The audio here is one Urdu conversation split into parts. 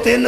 3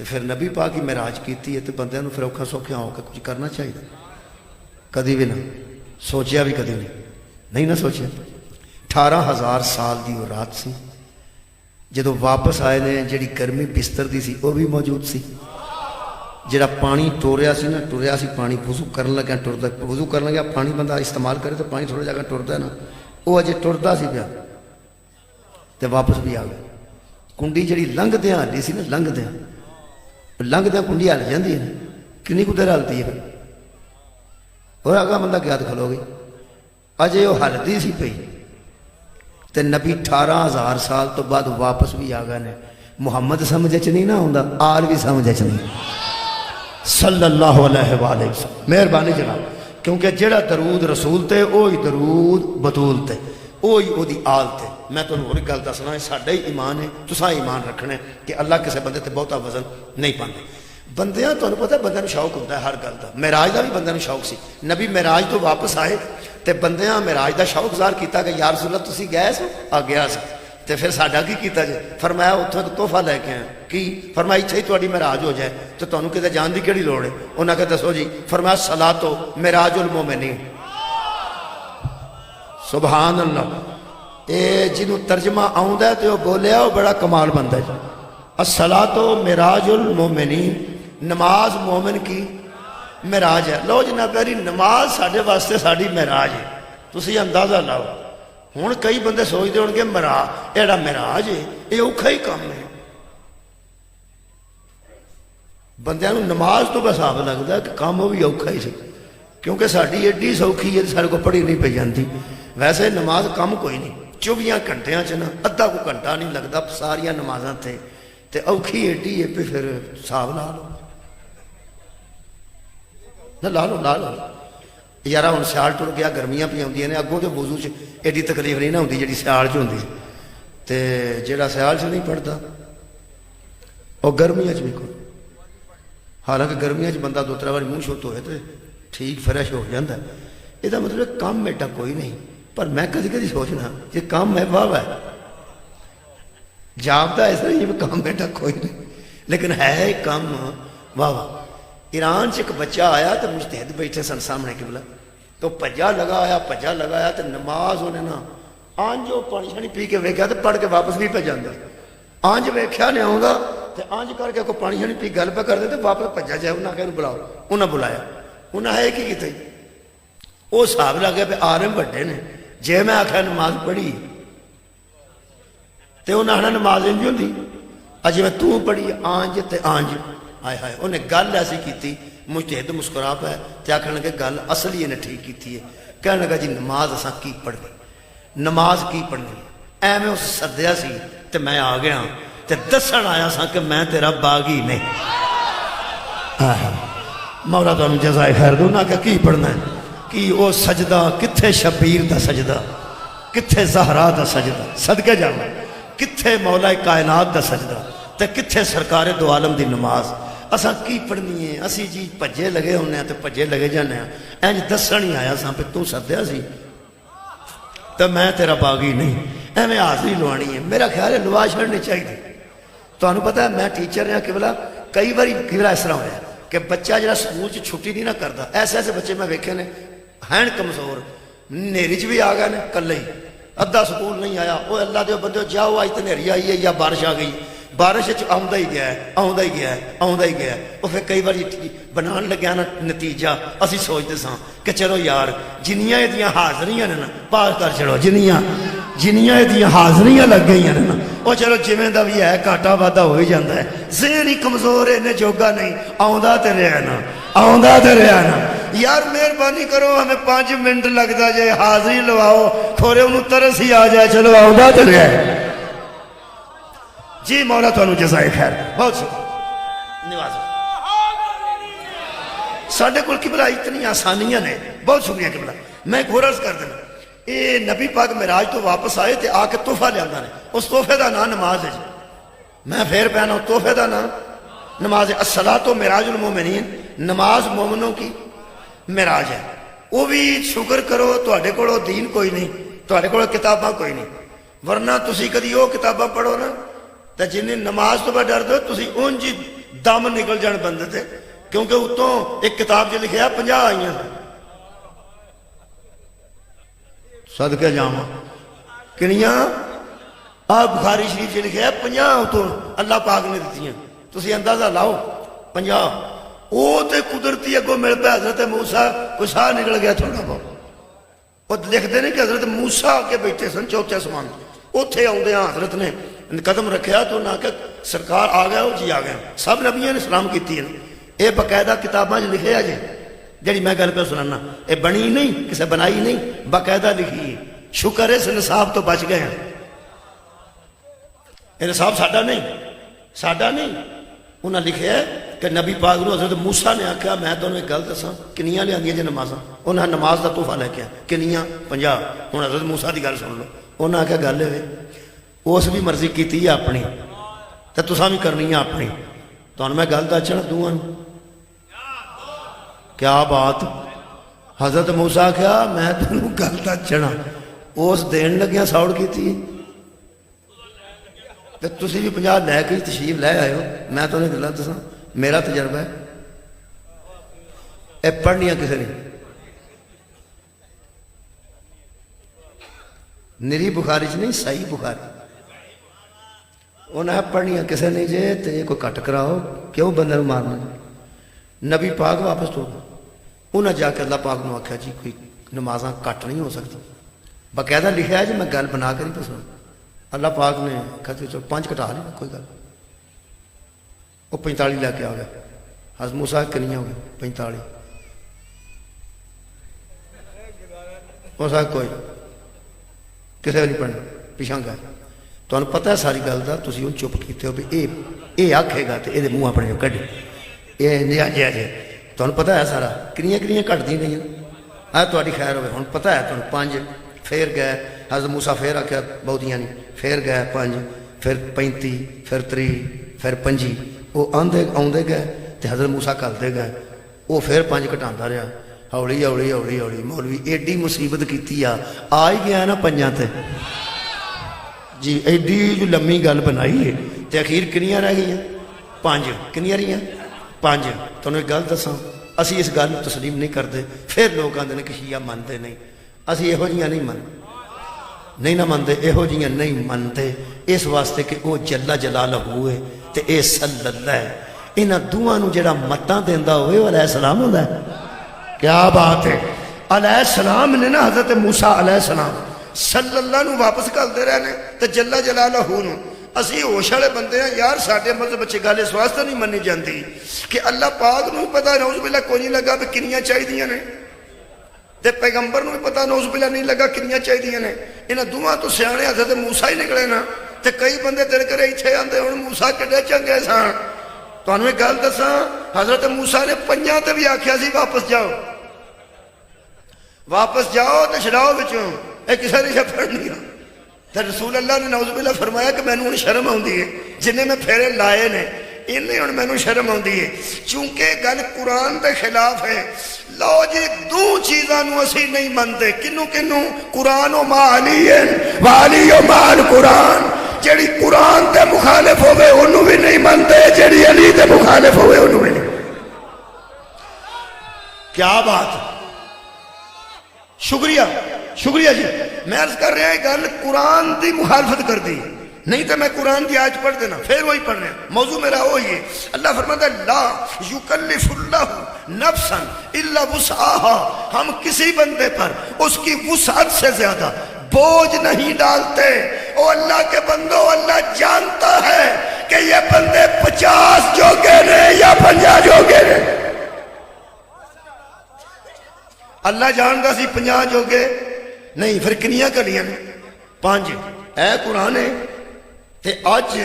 تو پھر نبی پاک کی معراج کیتی ہے تو بندے پھر اوکھا سوکھا ہو کے کچھ کرنا چاہیے کدی بھی نہ سوچیا بھی کدی نہیں نہ سوچیا 18,000 سال دی وہ رات سی جدو واپس آئے نے جڑی گرمی بستر دی سی وہ بھی موجود سی جڑا پانی ٹوریا سی نا ٹوریا سی پانی وضو کرن لگا ٹردا وضو کرن لگا پانی بندہ استعمال کرے تو پانی تھوڑا جگہ ٹردا ہے نا وہ اجے ٹردا سی پیا تے واپس بھی آ گیا کنڈی جڑی لنگدیاں ہلی سی نا لنگدیاں کنڈی ہل جاندی ہے کنی کو دیر ہلتی ہے اور اگا بندہ کیا کھلو گئی اجے وہ ہلدی سی پئی تے نبی 18,000 سال تو بعد واپس بھی آ گئے نے محمد سمجھے چ نہیں نہ ہوندا آل بھی سمجھے چ نہیں صلی اللہ علیہ وآلہ وسلم مہربانی جناب کیونکہ جڑا درود رسول تے وہی درود بطول تے وہی وہ دی آل تے میں تمہیں اور گل دسنا ہے ساڈا ہی ایمان ہے تساں ایمان رکھنا ہے کہ اللہ کسے بندے تے بہتا وزن نہیں پاندے بندیاں تمہیں پتہ ہے بندے نوں شوق ہوتا ہے ہر گل دا معراج دا بھی بندے نوں شوق سی نبی معراج تو واپس آئے تے بندیاں معراج دا شوق ظاہر کیتا کہ یا رسول اللہ تسی گئے سو آ گیا سی تے پھر ساڈا کی کیتا جے فرمایا اتھوں تو تحفہ لے کے آئے کی فرمایا اتھے ہی تہاڈی معراج ہو جائے تو تانوں کتے جان دی کیڑی لوڑ ہے انہاں کہ دسو جی فرمایا صلاۃ معراج المومنین سبحان اللہ اے جنوں ترجمہ آوندا ہے تے او بولیا وہ بڑا کمال بندہ ہے الصلاۃ معراج المومنین نماز مومن کی معراج ہے لو جناب پیاری نماز ساڈے واسطے ساڈی معراج ہے تسی اندازہ لاؤ ہن کئی بندے سوچدے ہون گے معراج ایڑا معراج ہے یہ اوکھا ہی کام ہے بندیاں نوں نماز تو بس آپ لگتا ہے کہ کام وہ بھی اوکھا ہی سی کیونکہ ساڈی ایڈی سوکھی ہے سارے کو پڑھی نہیں پی جاندی ویسے نماز کم کوئی نہیں 24 گھنٹیاں چ نا ادھا کو گھنٹہ نہیں لگتا ساریا نمازاں تے اوکھی ایڈی ہے پہ پھر حساب لا لو نہ لا لو یارہ ہوں سیال ٹر گیا گرمیاں پہ آدی نے اگوں تو وضو چ ایڈی تکلیف نہیں نہ ہوتی جی سیال چ ہوتی تے جڑا سیال چ نہیں پڑھتا وہ گرمیاں چ بھی کوئی حالانکہ گرمیاں چ بندہ 2-3 بار منہ شت ہوئے تو ٹھیک فریش ہو جاتا ہے یہ مطلب کام ایڈا کوئی نہیں پر میں کدی کدی سوچنا یہ کام ہے واہ ہے جاپتا ایسا نہیں کام ایڈا کوئی نہیں لیکن ہے کام واہ واہ ایران ایک بچہ آیا تو مجتہد بیٹھے سن سامنے قبلہ تو پجا لگایا تو نماز انہیں نا آنج وہ پانی شانی پی کے ویکھیا تو پڑھ کے واپس بھی پہ جانا آنج ویکھیا نہیں آؤں گا تو آنج کر کے کوئی پانی شانی پی گل پہ کر دے تو واپس پجا جائے انہیں کہ بلاؤ انہیں بلایا انہیں ہے کی کیتے وہ صاحب لگ گیا پہ آرم بڑے نے جے میں آخیا نماز پڑھی تو انہیں آنا نماز انجی ہوندی اجے میں تو پڑھی آنج تے آنج آئے ہائے انہیں گل ایسی کی مجتہد مسکرا پہ تے آکھن لگے گل اصلی انہیں ٹھیک کی ہے کہنے لگا جی نماز اساں کی پڑھنی نماز کی پڑھنی اے میں اس سدیا سی تے میں آ گیا تے دسن آیا سا کہ میں تیرا باغی نہیں مولا تو جزائے خیر دو نہ کہ کی پڑھنا ہے کہ وہ سجدہ کتھے شبیر دا سجدہ کتھے زہرا دا سجدہ صدقے جاؤں کتھے مولا کائنات دا سجدہ تے کتھے سرکار دو عالم دی نماز اساں کی پڑھنی ہے اسی جی پجے لگے ہونے ہیں تو پجے لگے جانے ہیں اینج دسن ہی آیا ساں پہ تو سدیا سی تو میں تیرا باغی نہیں اے میں حاضری لوانی ہے میرا خیال ہے لوا چھڑنی چاہیے تو انہوں پتہ ہے میں ٹیچر رہا قبلہ کئی باری قبلہ اس طرح ہویا کہ بچہ جڑا سکول چ چھٹی نہیں نہ کرتا ایسے ایسے بچے میں ویکھے نے ہیں کمزور نیری چ بھی آ گئے نے کلے ہی ادھا سکول نہیں آیا وہ اللہ دے بندے جاؤ آج تو نیری آئی ہے یا بارش آ گئی بارش آؤں ہی گیا ہے وہ پھر کئی بار بنان لگیا نا نتیجہ اسی سوچتے ساں کہ چلو یار جنیاں یہ حاضریاں نے نا پاس کر چلو جنیاں یہ حاضریاں لگ گئی ہیں نا وہ چلو جویں دا بھی ہے کاٹا وادا ہو ہی جاتا ہے ذہن ہی کمزور ہے انہیں جوگا نہیں آؤں تے رہا نا یار مہربانی کرو ہمیں 5 منٹ لگتا جائے حاضری لواؤ کھورے انہوں ترس ہی آ جائے چلو آؤں تے رہا جی مولا تو انہوں جزائے خیر بہت شکر نواز ساڑھے کل قبلہ اتنی آسانیاں نے بہت شکریہ قبلہ میں ایک اور عرض کر دینا اے نبی پاک معراج تو واپس آئے تھے آ کے تحفہ لے آندہ نے اس تحفے دا نام نماز ہے میں پھر پہنا ہوں تحفے دا نام نماز ہے الصلاۃ معراج المومنین نماز مومنوں کی معراج ہے وہ بھی شکر کرو تواڈے کولوں دین کوئی نہیں تواڈے کولوں کتاباں کوئی نہیں ورنہ تسی کدی وہ کتاباں پڑھو نا تو جنہیں نماز تو بڑھ ڈر دو تسی اونجی دم نکل جان بندے تے، کیونکہ اتوں ایک کتاب جو لکھیا 50 آئیاں صدقے جاواں کنیاں بخاری شریف جو لکھیا 50 اتوں اللہ پاک نے دیتیاں، تسی اندازہ لاؤ 50 وہ تے قدرتی اگوں مل پہ حضرت موسیٰ کوئی ساہ نکل گیا تھوڑا بہت، وہ لکھتے نہیں کہ حضرت موسیٰ کے بیٹھے سن چوتھے آسمان اتھے آؤندے ہاں حضرت نے قدم رکھیا تو نہ کہ سرکار آ گیا ہو جی آ گیا، سب نبیوں نے سلام کیتی ہے، اے باقاعدہ کتاباں لکھے آ جی جڑی میں گل پہ سنانا، اے بنی نہیں کسے بنائی نہیں، باقاعدہ لکھی ہے، شکر ہے اس نصاب تو بچ گئے ہیں، یہ نصاب ساڈا نہیں، انہاں لکھیا ہے کہ نبی پاک نو حضرت موسیٰ نے آکھیا میں تانوں ایک گل دساں کنیاں لیاندیاں جے نمازاں، انہاں نماز دا تحفہ لے کے کنیاں 50، ہن حضرت موسیٰ دی گل سن لو، انہاں آکھیا گل ہے اس بھی مرضی کیتی ہے اپنی تے تساں بھی کرنی ہے اپنی، تانوں میں گل دسنا دوواں نوں، کیا بات، حضرت موسیٰ آکھیا میں تانوں گل دسنا، اس دین لگیاں ساؤڑ کیتی تے تسی بھی 50 لے کے تشریف لے آئے ہو، میں تو نہیں گلاں دساں میرا تجربہ ہے، اے پڑھنیاں کسے نہیں، نری بخاری چ نہیں صحیح بخاری، انہیں پڑھنیاں کسے نہیں جے تے کوئی کٹ کراؤ، کیوں بندے نوں مارنا، نبی پاک واپس توڑ، انہیں جا کے اللہ پاک نو آکھیا جی کوئی نمازاں کٹ نہیں ہو سکتی، باقاعدہ لکھا ہے جی میں گل بنا کے نہیں پسند، اللہ پاک نے کہتے چلو 5 کٹا لی کوئی گل، وہ 45 لے کے آ گیا، حضرت موسیٰ کنیاں ہو گئی 45، موسیٰ کوئی کسے نہیں پڑھنا پیچھا گئے، تمہیں پتہ ہے ساری گل دا، تسی ان چپ کیتے ہو بھی اے آکھے گا تے اے دے منہ اپنے جو کڈے، اے نیا جے تمہیں پتہ ہے سارا کنیاں کٹ دی گئی، تہاڈی خیر ہوئے، ہن پتہ ہے تمہیں 5 پھر گئے، حضرت موسیٰ پھر آکھیا بہتیاں نہیں، پھر گئے 5 پھر 35 پھر 30 پھر 25، وہ آندے گئے تے حضرت موسیٰ کلتے گئے، وہ پھر 5 کٹاندا رہا، ہولی مولوی ایڈی مصیبت کیتی آ ہی گیا نا 5 تے جی، ایڈی جو لمبی گل بنائی ہے تے اخیر کنیاں رہ گئی 5، کنیاں رہی 5، تمہیں گل دساں اسی اس گل تسلیم نہیں کرتے، پھر لوگ آندے نے کہ شیعہ منتے نہیں، اسی یہو جیاں نہیں منتے، یہو جیاں نہیں منتے، اس واسطے کہ وہ جل جلالہ ہوئے تے اے صلی اللہ ہے، انہاں دوواں نوں جڑا متاں دیندا ہوئے وہ علیہ السلام ہوندا ہے، کیا بات ہے، علیہ السلام نے نا حضرت موسیٰ علیہ السلام صلی اللہ نو واپس کرتے رہنے تے جل جلالہ نو، اسی ہوش والے بندے ہیں یار، ساڈے مذہب وچ گل اس واسطے نہیں منی جاندی کہ اللہ پاک نو پتہ نعوذ باللہ کوئی نہیں لگا بھی کنیاں چاہیدیاں نے، تے پیغمبر نو بھی پتہ نعوذ باللہ نہیں لگا کنیاں چاہیدیاں نے، انہاں دوواں تو سیانے حضرت موسیٰ ہی نکلے نا، تے کئی بندے تیرے کرے ایتھے آندے ہن موسیٰ کڈے چنگے سن، تانوں ایک گل دساں حضرت موسیٰ نے 5 تے بھی آکھیا سی واپس جاؤ تے چھڑاؤ وچوں، اے کسے نہیں پڑھنی، تے رسول اللہ نے نعوذ باللہ فرمایا کہ مینوں شرم آندی ہے، جنہیں میں پھیرے لائے نے انہیں ہن مینوں شرم آندی ہے، چونکہ گل قرآن دے خلاف ہے، لو جی 2 چیزاں نو اسی نہیں منتے، کنوں قرآن و ما علی والی و مال قرآن، جیڑی قرآن تے مخالف ہوئے انہوں بھی نہیں منتے، جیڑی علی تے مخالف ہوئے انہوں بھی نہیں، کیا بات، شکریہ جی، میں عرض کر رہا ہے گل قرآن دی مخالفت کر دی، نہیں تو میں قرآن کی آیت پڑھ دینا، پھر وہی پڑھ رہے ہیں، موضوع میرا وہی ہے، اللہ فرماتا ہے لا یکلف اللہ نفسا الا وسعها، ہم کسی بندے پر اس کی وسعت سے زیادہ بوجھ نہیں ڈالتے، او اللہ کے بندوں اللہ جانتا ہے کہ یہ بندے 50 جوگے نے یا 50 جوگے نے، اللہ جانتا سی 50 جوگے نہیں، پھر کنیاں کریاں 5، اے قرآن ہے تے آج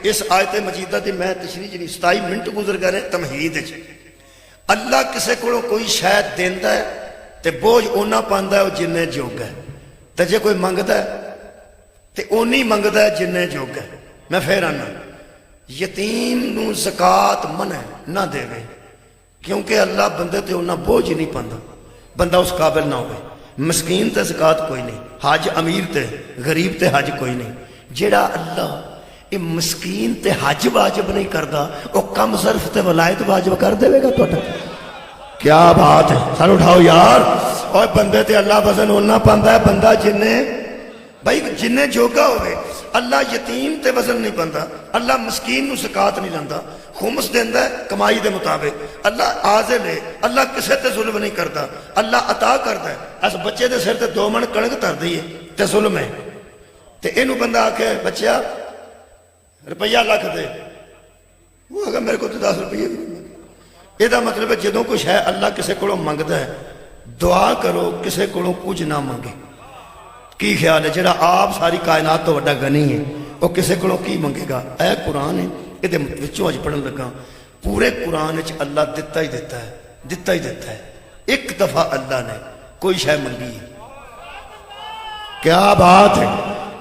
اس آیت مجیدہ دی میں تشریح جنی 27 منٹ گزر گئے تمہید چ، اللہ کسے کو کوئی شاید دیندا ہے تے بوجھ اونا پاندا ہے جننے جوگ ہے، تے جے کوئی منگدا ہے تے اونی منگدا ہے جننے جوگ ہے، میں پھر آنا یتیم نو زکات منع نہ دے گئے، کیونکہ اللہ بندے تے اونا بوجھ ہی نہیں پاندا، بندہ اس قابل نہ ہوئے، مسکین تے زکات کوئی نہیں، حج امیر تے غریب تے حج کوئی نہیں، جیڑا اللہ یہ مسکین تے حج واجب نہیں کردا، وہ کم ظرف تے ولایت واجب کر دے گا تہاڈا؟ کیا بات ہے، سن اٹھاؤ یار۔ اور بندے تے اللہ وزن ہونا پاندا ہے، بندہ جننے بھائی جننے جوگا ہوئے۔ اللہ یتیم تے وزن نہیں پاندا، اللہ مسکین نو زکات نہیں لاندا، خمس دیندا ہے کمائی دے مطابق، اللہ عادل ہے، اللہ کسے تے ظلم نہیں کردا، اللہ عطا کردا ہے۔ اس بچے دے سر تے 2 من کڑک دھر دئیے تے ظلم ہے، تے اینو بندہ آکھے بچیا روپیہ لاکھ دے، وہ اگر میرے کو تو 10 روپیے یہ دا مطلب ہے جدوں کچھ ہے اللہ کسے کولوں منگدا ہے، دعا کرو کسے کولوں کچھ نہ منگے۔ کی خیال ہے جڑا آپ ساری کائنات تو بڑا غنی ہے وہ کسے کولوں کی منگے گا؟ اے قرآن ہے، یہ وچوں اج پڑھن لگا، پورے قرآن وچ اللہ دتا ہی دیتا ہے، دتا ہی دیتا ہے۔ ایک دفعہ اللہ نے کوئی شے منگی ہے۔ کیا بات ہے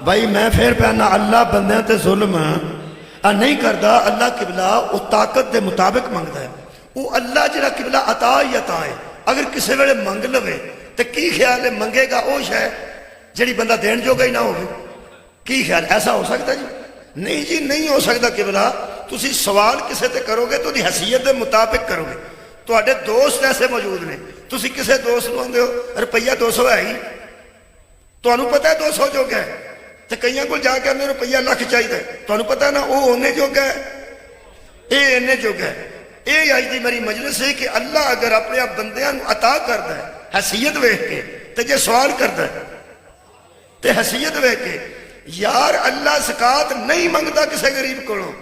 بھائی، میں پھر پہنا اللہ بندیاں تے ظلم نہیں کردا، اللہ قبلہ وہ طاقت دے مطابق منگدا ہے، وہ اللہ جڑا قبلہ عطا ہی عطا ہے۔ اگر کسی ویلے منگ لوے تے کی خیال ہے منگے گا وہ شے جڑی بندہ دین جوگا ہی نہ ہوگی؟ کی خیال ایسا ہو سکتا جی؟ نہیں جی نہیں ہو سکتا۔ قبلہ تسی سوال کسے تے کرو گے تو دی حیثیت دے مطابق کرو گے۔ تواڈے دوست ایسے موجود نے، تسی کسے دوست نوں آندے ہو روپیہ 200 ہے ہی، تانوں پتہ ہے 200 جو ہے، تے کئیاں کول جا کے آندے روپیہ لاکھ چاہیے، تانوں پتہ ہے نا وہ اونے جو ہے اے اینے جو ہے۔ اے آج دی میری مجلس ہے کہ اللہ اگر اپنے آپ بندیاں نوں عطا کردا ہے حیثیت ویکھ کے، تے جے سوال کردا ہے تے حیثیت ویکھ کے، یار اللہ زکات نہیں منگدا کسے غریب کولوں،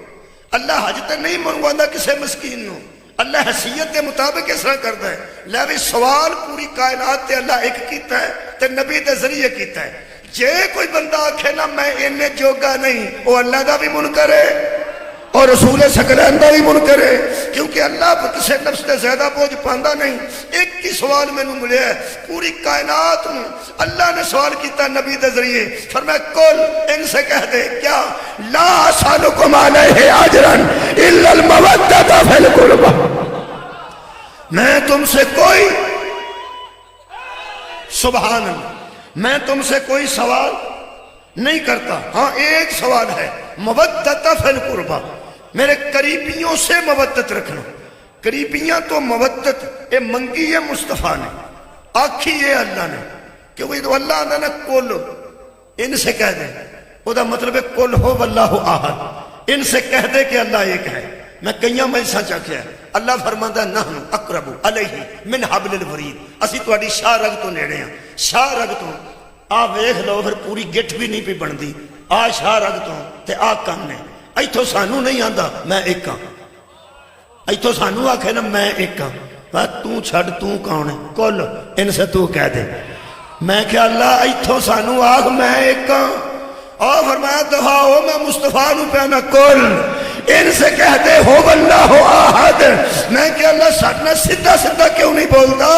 اللہ حج تے نہیں منگواندا کسے مسکین نوں، اللہ حیثیت کے مطابق اس طرح کردا ہے۔ لے بھی سوال پوری کائنات تے اللہ ایک کیتا ہے تے نبی دے ذریعے کیتا ہے۔ جے کوئی بندہ آکھے نا میں انہیں جوگا نہیں، وہ اللہ دا بھی منکر ہے اور رسول ثقلین دا بھی منکر ہے، کیونکہ اللہ کسے نفس تے زیادہ بوجھ پاندا نہیں۔ ایک ہی سوال میں ملیا ہے پوری کائنات میں، اللہ نے سوال کیتا نبی دے ذریعے، فرمایا کل ان سے کہہ دے کیا لا اسالکم علیہ اجرا الا المودۃ فی القربى، میں تم سے کوئی سبحان اللہ میں تم سے کوئی سوال نہیں کرتا، ہاں ایک سوال ہے مودۃ فی القربى، میرے قریبیوں سے مودت رکھنا۔ قریبیاں تو مودت اے منگی ہے مصطفیٰ نے، آکھی ہے اللہ نے، کیونکہ تو اللہ آدھا نا کل ان سے کہہ دے، وہ دا مطلب ہے کل ہو واللہ احد، ان سے کہہ دے کہ اللہ ایک ہے۔ میں کئیاں مجلساں چاکیا ہے اللہ فرماندا نحن اقرب علیہ من حبل الورید، اسی تہاڈی شاہ رگ تو نیڑے ہیں، شاہ رگ تو آ ویکھ لو پھر پوری گٹھ بھی نہیں پی بندی، آ شاہ رگ تو تے آ کن نے، ایتھوں سانو نہیں آندا میں ایک ہاں، ایتھوں سانو آکھے نا میں ایک ہاں، تو چھڑ تو کون ہے کل ان سے تو کہہ دے، میں کہ اللہ ایتھوں سانو آکھ میں ایک ہاں، اور فرمایا دفاع ہو میں مصطفیٰ نو پہنا کل ان سے کہہ دے ہو واللہ احد، میں کہ اللہ ساتنا سدھا سدھا کیوں نہیں بولتا؟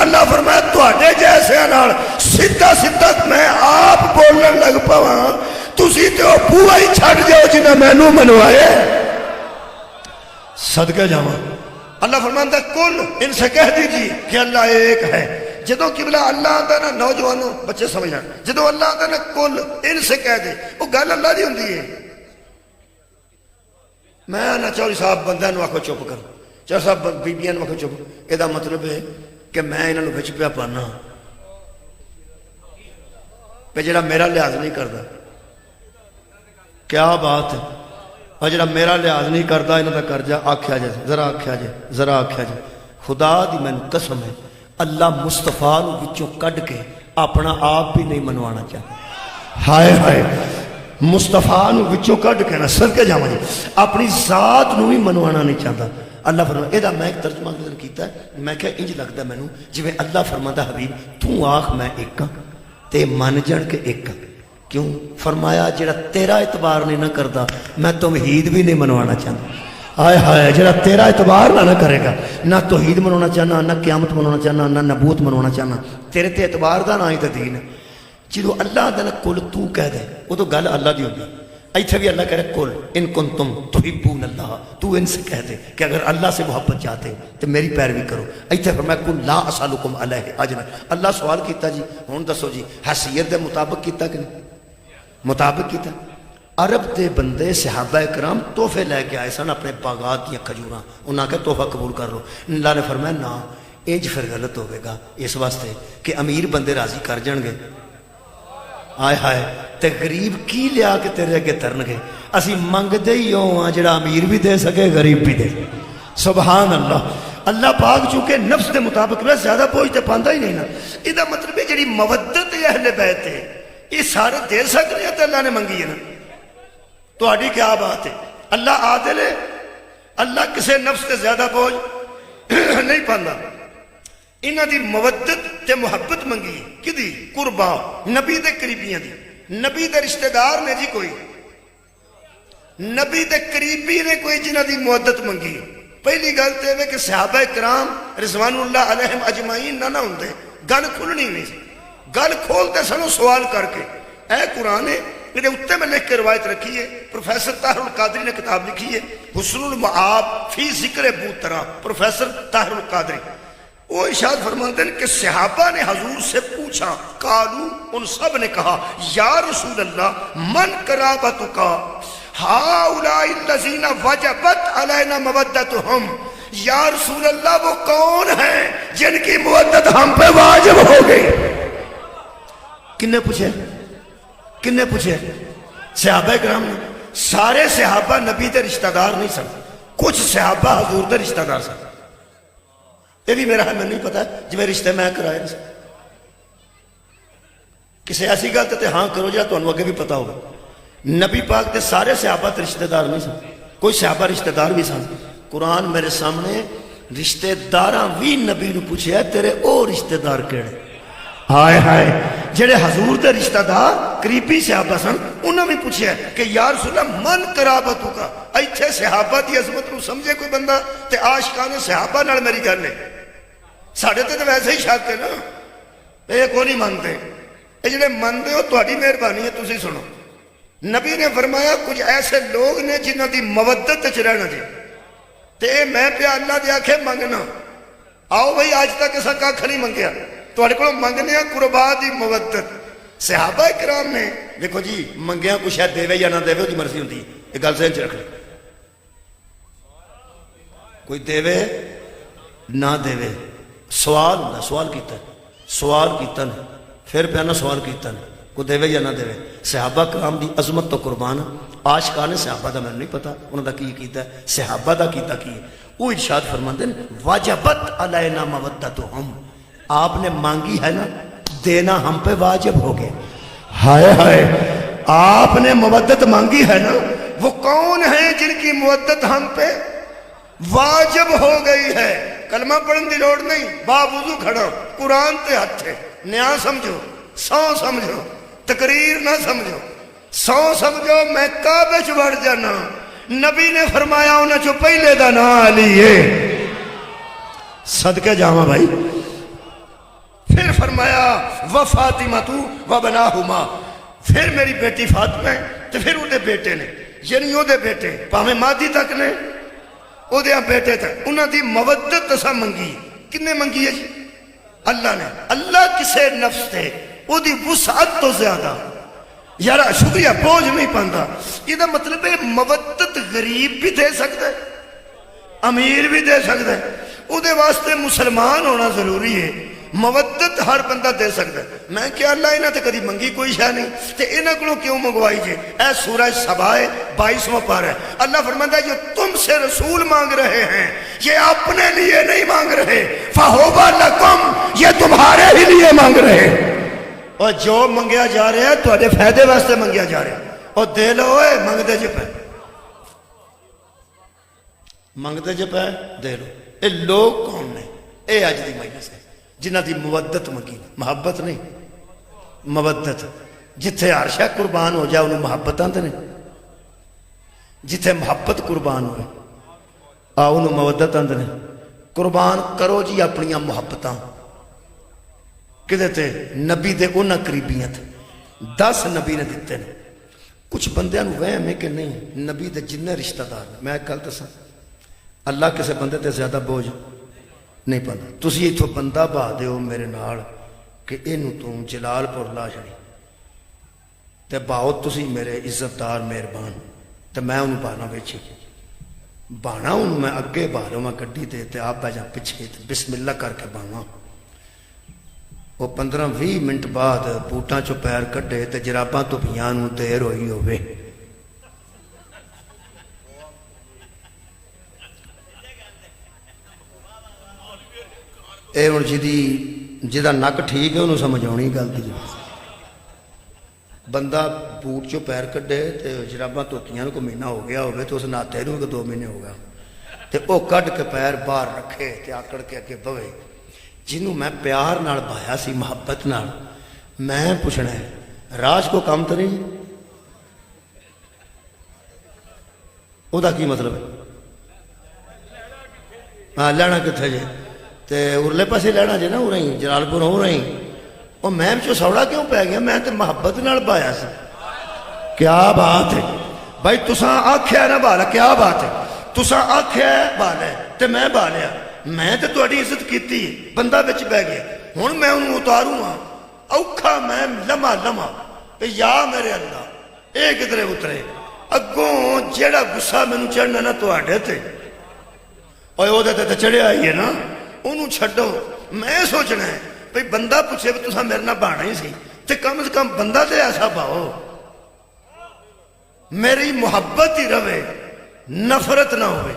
اللہ فرمایا تواڈے جیسے نال سدھا سدھا میں آپ بولنے لگ پواں، تسی تے او بوئا ہی چھڑ جاؤ جنہیں مینوں منوائے۔ صدقے جاواں اللہ فرماندا کل ان سے کہہ دیجیے کہ اللہ ایک ہے۔ جدوں قبلہ اللہ آتا نا نوجوانوں بچے سمجھ جان، جدوں اللہ آتا نا کل ان سے کہہ دے، وہ گل اللہ دی ہوندی ہے۔ میں نہ چوری صاحب بندہ نو آکھو چپ کر، چوری صاحب بیبیاں نو آکھو چپ، یہ مطلب ہے کہ میں انہوں بچ پیا پانا پہ جڑا میرا لحاظ نہیں کرتا۔ کیا بات ہے، اور جڑا میرا لحاظ نہیں کرتا انہوں کا کر جا، آکھیا جائے ذرا، آکھیا جائے ذرا، آکھیا جائے خدا دی میں قسم ہے اللہ مصطفیٰ نو وچوں کڈ کے اپنا آپ بھی نہیں منوانا چاہتا۔ ہائے ہائے، مصطفیٰ نو وچوں کڈ کے نا صدقے جاواں جی اپنی ذات نو بھی منوانا نہیں چاہتا۔ اللہ فرماتا ہے، میں ایک ترجمہ کیتا ہے، میں کہا انج لگتا ہے مینوں جویں اللہ فرماتا حبیب تو آکھ میں ایک ہاں تے من جان کے ایک ہاں، کیوں فرمایا جڑا تیرا اعتبار نہیں نہ کردا میں توحید بھی نہیں منوانا چاہتا۔ آئے ہائے، جڑا تیرا اعتبار نہ کرے گا، نہ توحید منوانا چاہنا، نہ قیامت منوانا چاہنا، نہ نبوت منوانا چاہنا، تیرے تے اعتبار دا نہ ہی تے دین ہے۔ جدو اللہ دا کل تو کہہ دے وہ تو گل اللہ دی ہوگی۔ ایتھے بھی اللہ کہہ رہے کل ان کنتم تحبون اللہ، تو ان سے کہہ دے کہ اگر اللہ سے محبت چاہتے تو میری پیروی کرو۔ ایتھے فرمایا کل لا اسالکم علیہ اجرا، اللہ سوال کیتا جی ہن دسو جی حیثیت دے مطابق کیتا کہ نہیں؟ مطابق کیتا، عرب دے بندے صحابہ کرام تحفے لے کے آئے سن اپنے باغات دیا کھجوراں، انہاں کہ تحفہ قبول کر لو۔ اللہ نے فرمایا نا انج پھر غلط ہوئے گا، اس واسطے کہ امیر بندے راضی کر جان گے، آئے ہائے تے غریب کی لیا کے تیرے اگے ترن گے۔ اسی منگ دے ہی ہوں جڑا امیر بھی دے سکے غریب بھی دے۔ سبحان اللہ۔ اللہ پاک چونکہ نفس دے مطابق میں زیادہ بوجھ تے پاندا ہی نہیں نا، یہ مطلب ہے جڑی مودت اہل بیت ہے یہ سارے دے سکتے ہیں، تو اللہ نے منگی ہے نا۔ تو آڈی کیا بات ہے؟ اللہ عادل ہے، اللہ کسے نفس تے زیادہ بوجھ نہیں پاندا۔ انہاں دی مودت تے محبت منگی کدی؟ قربا، نبی دے قریبیاں دی، نبی دے رشتہ دار نے جی کوئی، نبی دے قریبی نے کوئی جنہاں دی مودت منگی۔ پہلی گل تے ہے کہ صحابہ کرام رضوان اللہ علیہم اجمعین نہ ہوندے، گل کھلنی نہیں سی، گل کھولتے سنو سوال کر کے۔ اے قرآن ہے، میرے اتنے میں لکھ کے روایت رکھی ہے، پروفیسر طاہر القادری نے کتاب لکھی ہے حسن المعاب فی ذکر بوترا، پروفیسر طاہر القادری۔ وہ ارشاد فرماتے ہیں کہ صحابہ نے حضور سے پوچھا، قالو، ان سب نے کہا، یا رسول اللہ من قرابتک ہؤلاء الذین وجبت علینا مودتہم، یا رسول اللہ وہ کون ہیں جن کی مودت ہم پہ واجب ہو گئی؟ کنے پوچھے؟ کنے پوچھے؟ صحابہ کرام نے۔ سارے صحابہ نبی دے رشتہ دار نہیں سن، کچھ صحابہ حضور دے رشتہ دار سن۔ یہ بھی میرا ہمیں نہیں پتا جو میں رشتے میں کرائے نہیں سن۔ کسی ایسی گل تے ہاں کرو جا تو انہوں اگے بھی پتا ہوگا۔ نبی پاک دے سارے صحابہ تے رشتہ دار نہیں سن، کوئی صحابہ رشتہ دار بھی سن۔ قرآن میرے سامنے رشتہ داراں بھی نبی نو پوچھے ہے تیرے او رشتہ دار کیڑے؟ ہائے ہائے، جڑے حضور دے رشتہ دار قریبی صحابہ سن انہوں نے پوچھے کہ یا رسول اللہ من قرابتو کا، ایتھے صحابہ دی عظمت نو سمجھے کوئی بندہ تے عاشقان صحابہ نال میری گل ہے۔ ساڑھے تے ویسے ہی شک ہے نا، یہ کو نہیں مانتے، یہ جڑے مانتے ہو تہاڈی مہربانی ہے، تسی سنو۔ نبی نے فرمایا کچھ ایسے لوگ نے جنہ دی مودت وچ رہنا جی، تے میں پہ اللہ دے آکھے منگنا، آؤ بھائی آج تک ایسا کھ نہیں منگیا، تہاڈے کولوں منگنے قربا دی مودت۔ صحابہ کرام نے دیکھو جی منگیا کچھ شاید دے یا نہ دے وہ دی مرضی ہوندی، یہ گل ذہن چ رکھ لیں، کوئی دے نہ دے، سوال ہوتا، سوال کیتا ہے، سوال کیتا ہے، پھر پیانا سوال کیتا ہے، کوئی دے یا نہ دے۔ صحابہ کرام دی عظمت تو قربان، عاشقان صحابہ دا میں نہیں پتا انہوں دا کی کیتا ہے، صحابہ دا کیتا کی ہے۔ وہ ارشاد فرماندے ہیں واجبت علینا مودتہم، آپ نے مانگی ہے نا دینا ہم پہ واجب ہو گئے۔ ہائے ہائے، آپ نے مودت مانگی ہے نا، وہ کون ہیں جن کی مودت ہم پہ واجب ہو گئی ہے؟ کلمہ پڑھن دی لوڑ نہیں، باوضو کھڑا، قرآن تے ہاتھ ہے، نیا سمجھو، سو سمجھو، تقریر نہ سمجھو، سو سمجھو میں کعبے چ بڑھ جانا۔ نبی نے فرمایا انہاں چو پہلے دا نا علی ہے، صدقے جاواں بھائی۔ پھر فرمایا وفاطمہ وبناہما، پھر میری بیٹی فاطمہ ہے تو پھر وہ بیٹے نے، یعنی وہ بیٹے پاویں مادی تک نے وہ بیٹے تک، انہاں دی مودت تسا منگی، کنے منگی ہے جی؟ اللہ نے۔ اللہ کسے نفس تے وہ دی وسعت تو زیادہ یار شکریہ بوجھ نہیں پاندا۔ یہ مطلب ہے مودت غریب بھی دے سکتا ہے، امیر بھی دے سکتا ہے، وہ دے واسطے مسلمان ہونا ضروری ہے۔ مودت ہر بندہ دے سکتا ہے۔ میں کیا اللہ انہاں تے کدی منگی کوئی شے نہیں تے انہاں کولوں کیوں منگوائی جے؟ اے سورہ سبا 22واں پارہ ہے، اللہ فرماتا ہے جو تم سے رسول مانگ رہے ہیں یہ اپنے لیے نہیں مانگ رہے، فَهُوَ لَكُمْ، یہ تمہارے ہی لیے مانگ رہے، اور جو منگیا جا رہا ہے تہاڈے فائدے واسطے منگیا جا رہا ہے، اور دے لو اے منگدے جے پے، منگدے جے پے دے لو۔ اے لوگ کون نے؟ اے اج دی مجلس ہے جنہ دی مودت منگی، محبت نہیں، مودت۔ جتھے عرشہ قربان ہو جائے انہوں محبت آتے نہیں، جتھے محبت قربان ہوئے انہوں مودت آتے نہیں۔ قربان کرو جی اپنی محبتاں کدے تے؟ نبی دے انہاں قریبیاں تے، 10 نبی نے دیتے ہیں۔ کچھ بندیاں نو وہم ہے کہ نہیں نبی دے جننے رشتہ دار، میں ایک گل دساں، اللہ کسے بندے تے زیادہ بوجھ نہیں پاتا۔ تسی ایتھوں بندہ بہا دیو میرے نال کہ اینو تو جلال پور لا چھڑی، تے باؤ تسی میرے عزتدار مہربان تے میں انہوں بانا ویچی بانا انہوں میں اگے باروں میں گڈی دے تے آپ بہ جا پچھے تے بسم اللہ کر کے بانا وہ 15-20 منٹ بعد بوٹاں چو پیر کڈے تے جراباں تو بیانوں دیر ہوئی ہوئے اے ہن جدا نک ٹھیک ہے انہوں سمجھ آنی گل دی بندہ بوٹ چو پیر کڈے تے جراباں توتیاں کو مہینہ ہو گیا ہوئے تو اس ناتے نو 2 مہینے ہو گیا تے او کڈ کے پیر باہر رکھے تے آکڑ کے اگے بوے جنہوں میں پیار نال بایا سی محبت نال میں پوچھنا ہے راج کو کام تو نہیں او دا کی مطلب ہے ہاں لینا کتھے جے تے ارلے پاسے لینا جے نا ہو رہی جلال پور ہو رہی اور میں پچھو سوڑا کیوں پہ گیا میں تے محبت نال بایا سی کیا بات ہے بھائی تساں آکھیا نا بالا کیا بات ہے تساں آکھیا بالا ہے تے میں بالیا میں تے تہاڈی عزت کیتی بندہ وچ بہ گیا ہن میں انہوں اتاروں ہاں اوکھا میں لمحہ کہ یا میرے اللہ اے کدھرے اترے اگوں جیڑا غصہ مینوں چڑھنا نا تہاڈے تے اوے او دے تے چڑھیا ہی ہے نا انہوں چھڈو میں سوچنا ہے بھئی بندہ پوچھے بھی تساں میرے نہ بانا ہی سی تے کم از کم بندہ تے ایسا باؤ میری محبت ہی رہے نفرت نہ ہوئے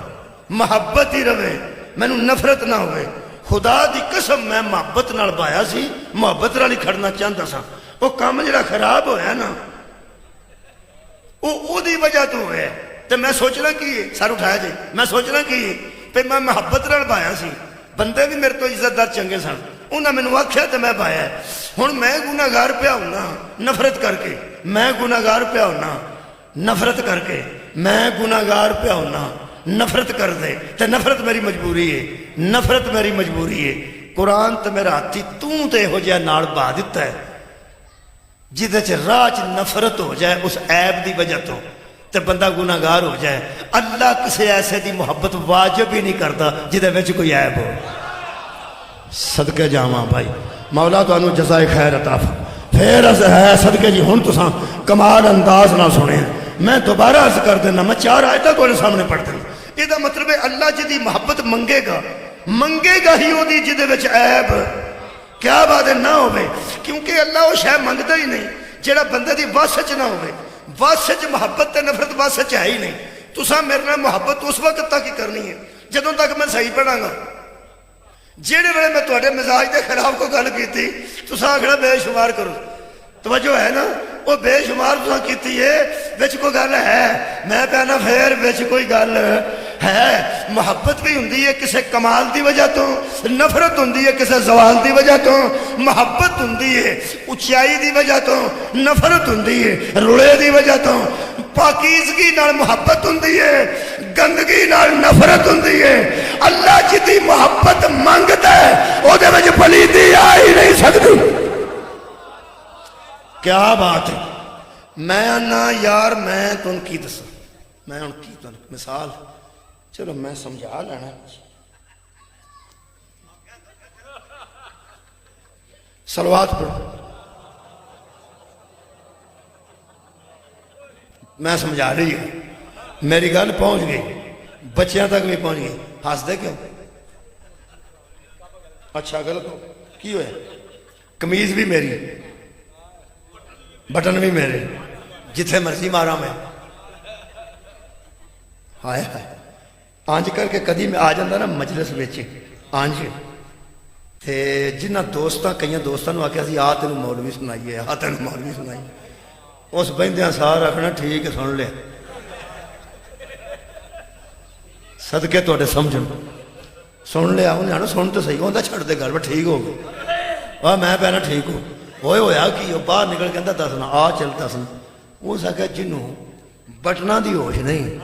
محبت ہی رہے مینوں نفرت نہ ہوئے خدا دی قسم میں محبت نال بایا سی محبت نال ہی کھڑنا چاہتا سا وہ کام جڑا خراب ہویا نا او دی وجہ تو ہوئے تے میں سوچنا کی سر اٹھایا جی میں سوچنا کی پہ میں محبت نال بایا سی بندے بھی میرے تو عزت دار چنگے سن انہاں میں آکھیا تے میں بایا ہن میں گناہگار پیا ہونا نفرت کر کے میں گناہگار پیا ہونا نفرت کر کے میں گناہگار پیا ہونا نفرت کر دے تے نفرت میری مجبوری ہے نفرت میری مجبوری ہے قرآن تے میرا ہاتھی تے ہو جائے نال با دیتا ہے جدے چ راہ چ نفرت ہو جائے اس عیب دی وجہ تو تے بندہ گناہگار ہو جائے اللہ کسے ایسے دی محبت واجب ہی نہیں کرتا جدے وچ کوئی عیب ہو صدقے جاواں بھائی مولا تو انہوں جزائے خیر عطا پھر ہے صدقے جی ہن تساں کمال انداز نہ سنے میں دوبارہ عرض کر دینا میں 4 آیتاں تہاڈے سامنے پڑھ دینا یہ دا مطلب ہے اللہ جدی محبت منگے گا ہی وہ دی جدے وچ عیب کیا بات ہے نہ ہوئے کیونکہ اللہ وہ شے منگدا ہی نہیں جڑا بندے دی وس وچ نہ ہوئے وس وچ محبت تے نفرت وس وچ ہے ہی نہیں تساں میرے نال محبت اس وقت تک ہی کرنی ہے جدوں تک میں صحیح پڑھاں گا جیڑے ویلے میں تہاڈے مزاج دے خلاف کو گل کیتی تساں آکھنا بے شمار کرو توجہ ہے نا وہ بے شمار تساں کیتی ہے وچ کوئی گل ہے میں کہنا پھر وچ کوئی گل ہے محبت بھی ہوندی ہے کسے کمال دی وجہ تو نفرت ہوندی ہے کسے زوال دی وجہ تو محبت ہوندی ہے اونچائی دی وجہ تو نفرت ہوندی ہے رڑے دی وجہ تو پاکیزگی نال محبت ہوندی ہے گندگی نال نفرت ہوندی ہے اللہ جدی محبت منگدا ہے او دے وچ پلیتی آ ہی نہیں سکتی کیا بات ہے میں نا یار میں تن کی دسا میں ان کی تن مثال چلو میں سمجھا لینا صلوات پڑھو میں سمجھا رہی ہوں میری گل پہنچ گئی بچیاں تک بھی پہنچ گئی ہس دے کیوں اچھا غلط ہو کی ہوئے قمیض بھی میری بٹن بھی میرے جتھے مرضی مارا میں ہائے ہائے آنج کر کے کدی میں آ جاندہ نا مجلس بیچے آنج تے جنہ دوستاں کئیاں دوستاں نو آکھیا سی تینوں مولوی سنائیے تینوں مولوی سنائیے اس بندیاں سارا رکھنا ٹھیک ہے سن لے صدقے تواڈے سمجھن سن لیا انہیں آنا سن تو صحیح ہوتا چھڑ دے گل ٹھیک ہو گئی میں پہنا ٹھیک ہو ہوئے ہویا کہ باہر نکل کے اندر دسنا آ چل دسنا وہ سکے جنوں بٹنا دی ہوش نہیں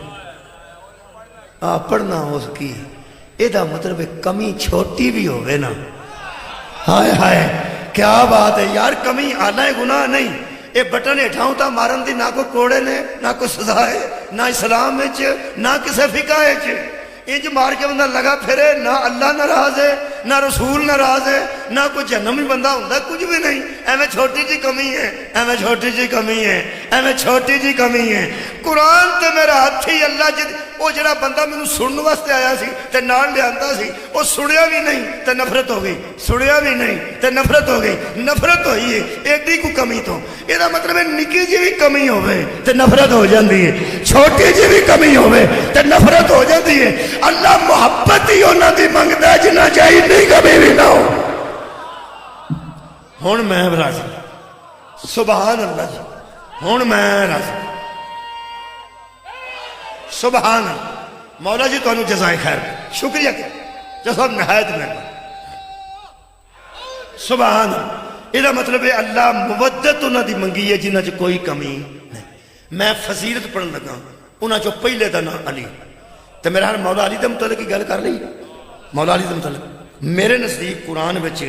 پڑھنا اس کی یہ دا مطلب کمی چھوٹی بھی ہوئے نا ہائے ہائے کیا بات ہے یار کمی آنا گناہ نہیں یہ بٹن اٹھاؤں تا مارن دی نہ کو کوڑے نے نہ کو سزا ہے نہ اسلام میں نہ کسے فقہ ہے انج مار کے بندہ لگا پھرے نہ اللہ ناراض ہے نہ رسول ناراض ہے نہ کوئی جنم ہی بندہ ہوتا کچھ بھی نہیں ایویں چھوٹی جی کمی ہے ایویں چھوٹی جی کمی ہے ایویں چھوٹی جی کمی ہے قرآن تے میرا ہاتھ ہی اللہ وہ جڑا بندہ مینوں سنن واسطے آیا سی تے نال لیا سی وہ سنیا بھی نہیں تے نفرت ہو گئی سنیا بھی نہیں تے نفرت ہو گئی نفرت ہوئی ہے ایڈی کو کمی تو یہ مطلب ہے نکی جی بھی کمی ہوئے تے نفرت ہو جاتی ہے چھوٹی جی بھی کمی ہوئے تے نفرت ہو جاتی ہے اللہ محبت ہی انہاں دی منگدا ہے جنہاں چاہیے نہیں کمی بھی نہ ہو ہن میں راضی سبحان اللہ جی ہن میں راضی سبحان اللہ مولا جی تانوں جزائے خیر شکریہ جزاک نہایت مہربانی سبحان اللہ یہ مطلب ہے اللہ مودت انہاں دی منگی ہے جنہاں چ کوئی کمی نہیں میں فضیلت پڑھن لگا انہاں چ پہلے دا نام علی تے میرا ہر مولا علی دے متعلق کی گل کر لئی مولا علی دے متعلق میرے نزدیک قرآن وچ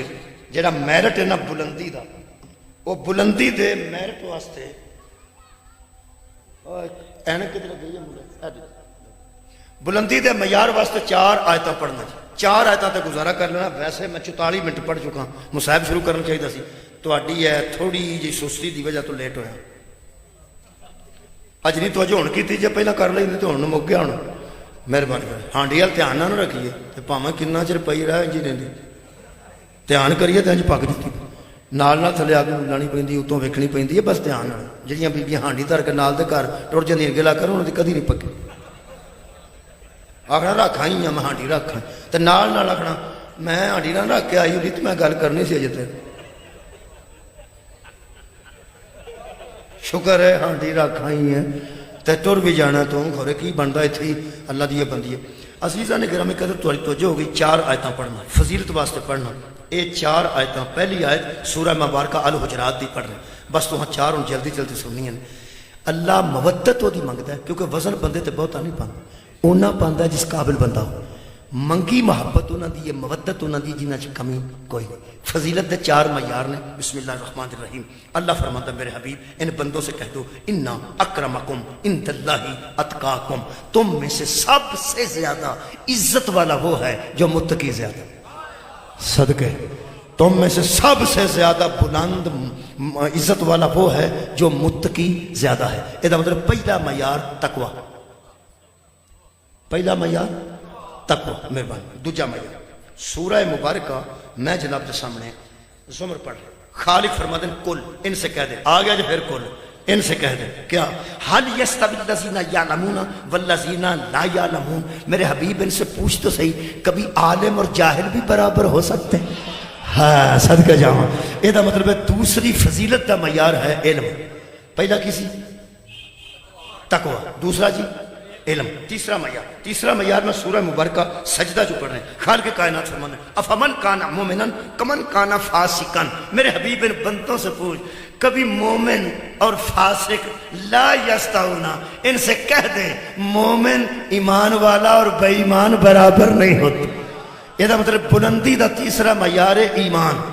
جڑا میرٹ ہے نا بلندی دا وہ بلندی دے میرٹ واسطے اینک کدھر گئی ہے مجھے بلندی دے معیار واسطے 4 آیتاں پڑھنا 4 آیتاں تے گزارا کر لینا ویسے میں 44 منٹ پڑھ چکا مصاحب شروع کرنا چاہیے سی تہاڈی ہے تھوڑی جی سستی دی وجہ تو لیٹ ہویا اج نہیں توجہ ہن کیتی جے پہلا کر لئی تے ہن مک گیا ہن مہربانی ہانڈی وال دھیان نہ رکھیے تے بھاویں کنا چر پئی رہے انج رہندی دھیان کریے تے انج پک جاتی نال نال تھلے اگ لانی پیندی اتوں ویکھنی پیندی ہے بس دھیان نال جڑیاں بیبیاں ہانڈی دھر کے نال دے گھر ٹر جاندیاں گلا کرو انہاں دی کدی نہیں پکی آخنا رکھ آئی ہاں میں ہانڈی رکھ تو نال نال آخنا میں ہانڈی نہ رکھ کے آئی ہوئی تو میں گل کرنی سی اجے تک شکر ہے ہانڈی رکھ آئی ہے تے ٹر بھی جانا تو خورے کی بنتا اتنی اللہ دی بندی ہے عزیزاں نے گرامی قدر تھوڑی توجہ ہو گئی 4 آیتاں پڑھنا فضیلت واسطے پڑھنا یہ 4 آیتاں پہلی آیت سورہ مبارکہ الحجرات دی پڑھ رہے بس تو 4 ہوں جلدی جلدی سننی ہیں اللہ مودت وہ دی منگتا ہے کیونکہ وزن بندے تے بہتا نہیں پانا اونا پاندا جس قابل بندہ ہو منگی محبت انہاں دی مودت انہاں دی جنہاں چ کمی کوئی نہیں فضیلت دے 4 معیار نے بسم اللہ الرحمن الرحیم اللہ فرماتا ہے میرے حبیب ان بندوں سے کہہ دو انا اکرمکم عند اللہ اتقاکم تم میں سے سب سے زیادہ عزت والا وہ ہے جو متقی زیادہ صدقے تم میں سے سب سے زیادہ بلند عزت والا وہ ہے جو متقی زیادہ ہے یہ مطلب پہلا معیار تقوی پہلا معیار تقوی مہربانی دوجا معیار سورہ مبارکہ میں جناب کے سامنے زمر پڑھ رہا خالق فرما دیں کل ان سے کہہ دے آ گیا جو پھر کل ان سے کہہ دے کیا حل یستوی الذین یعلمون والذین لا یعلمون میرے حبیب ان سے پوچھ تو صحیح کبھی عالم اور جاہل بھی برابر ہو سکتے ہیں ہاں صدقہ جاواں یہ مطلب ہے دوسری فضیلت کا معیار ہے علم پہلا کسی تقوی دوسرا جی علم تیسرا معیار میں سورہ مبارکہ سجدہ جو پڑھ رہے ہیں خالق کائنات فرماتے ہیں افمن کان مومنن کمن کان فاسقن میرے حبیب ان بندوں سے پوچھ کبھی مومن اور فاسق لا یستوون ان سے کہہ دیں مومن ایمان والا اور بے ایمان برابر نہیں ہوتے یہ مطلب بلندی دا تیسرا معیار ایمان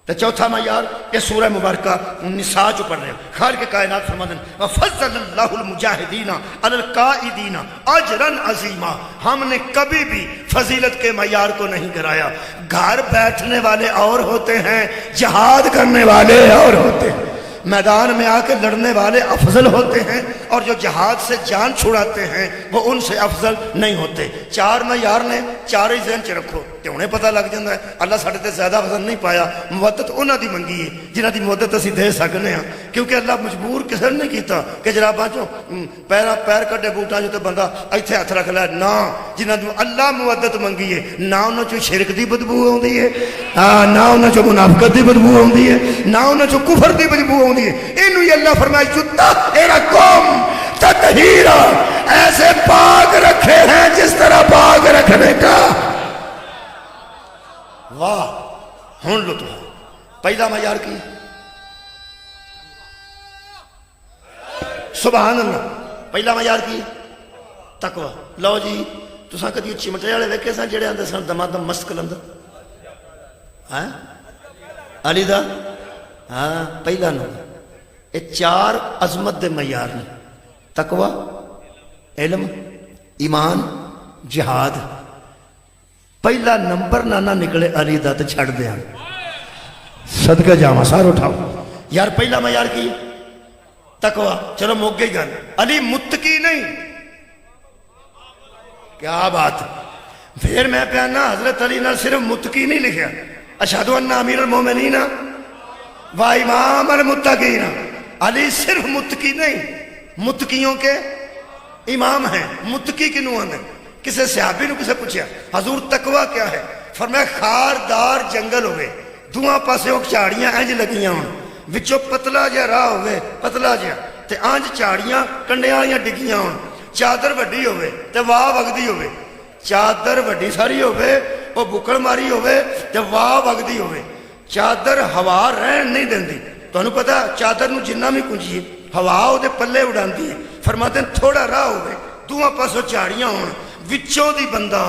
تو چوتھا معیار یہ سورہ مبارکہ نساء جو پڑھ رہے ہیں خالق کائنات فرماتے ہیں وَفَضَّلَ اللَّهُ الْمُجَاهِدِينَ عَلَى الْقَائِدِينَ أَجْرًا عَظِيمًا ہم نے کبھی بھی فضیلت کے معیار کو نہیں گرایا گھر بیٹھنے والے اور ہوتے ہیں جہاد کرنے والے اور ہوتے ہیں میدان میں آ کے لڑنے والے افضل ہوتے ہیں اور جو جہاد سے جان چھڑاتے ہیں وہ ان سے افضل نہیں ہوتے 4 معیار نے 4 ہی ذہن چ رکھو تے انہیں پتہ لگ جاتا ہے اللہ ساڈے تے زیادہ وزن نہیں پایا مودت انہاں دی منگی ہے جنہاں دی مودت اسی دے سکنے ہاں کیونکہ اللہ مجبور کسے نہیں کیتا کہ جناباں چوں پیر کڈے بوٹاں جو تے بندہ ایتھے ہاتھ رکھ لے نا جنہاں دی اللہ مودت منگی ہے نہ انہاں چوں شرک دی بدبو آوندی ہے نہ انہاں چوں منافقت دی بدبو آوندی ہے نہ انہاں چوں کفر دی بدبو آوندی ہے انہوں یہ اللہ فرمائے یطہرکم تطہیرا ایسے پاک رکھے ہیں جس طرح پاک رکھنے کا واہ ہون لطف پہلا معیار کی سبحان اللہ پہلا معیار کی تقوی لو جی تساں کدی چمٹے والے ویکھے سن جڑے آندے سن دما دم مست کلندر ہاں علی دا ہاں پہلا نمبر یہ 4 عظمت دے معیار نے تقوی علم ایمان جہاد پہلا نمبر نہ نکلے علی دا تے چھڑ دیاں صدقے جاواں سار اٹھاؤ یار پہلا معیار کی تقوی چلو موک گئی گل علی متقی نہیں کیا بات پھر میں پیانا حضرت علی نے صرف متقی نہیں لکھا اشہدو ان امیر المومنین و امام المتقین علی صرف متقی نہیں متقیوں کے امام ہیں متقی کنوں ہیں کسے صحابی نے کسے پوچھا حضور تقوی کیا ہے فرمایا خاردار جنگل ہوئے دواں پاسے چاڑیاں انج لگیاں ہوں وچوں پتلا جا راہ ہوئے پتلا جا تے آنج چاڑیاں کنڈیاں ڈگیاں ہوں چادر وڈی ہوئے تے واہ وگدی ہوئے چادر وڈی ساری ہوئے وہ بکڑ ماری ہوئے تے واہ وگدی ہوئے چادر ہوا رہن نہیں دیندی تو انہوں پتا چادر نو جنہ میں کنجیے ہوا ہو دے پلے اڑاندی ہے فرماتے ہیں تھوڑا راہ ہوئے دواں پاسوں چاڑیاں ہوں وچوں دی بندہ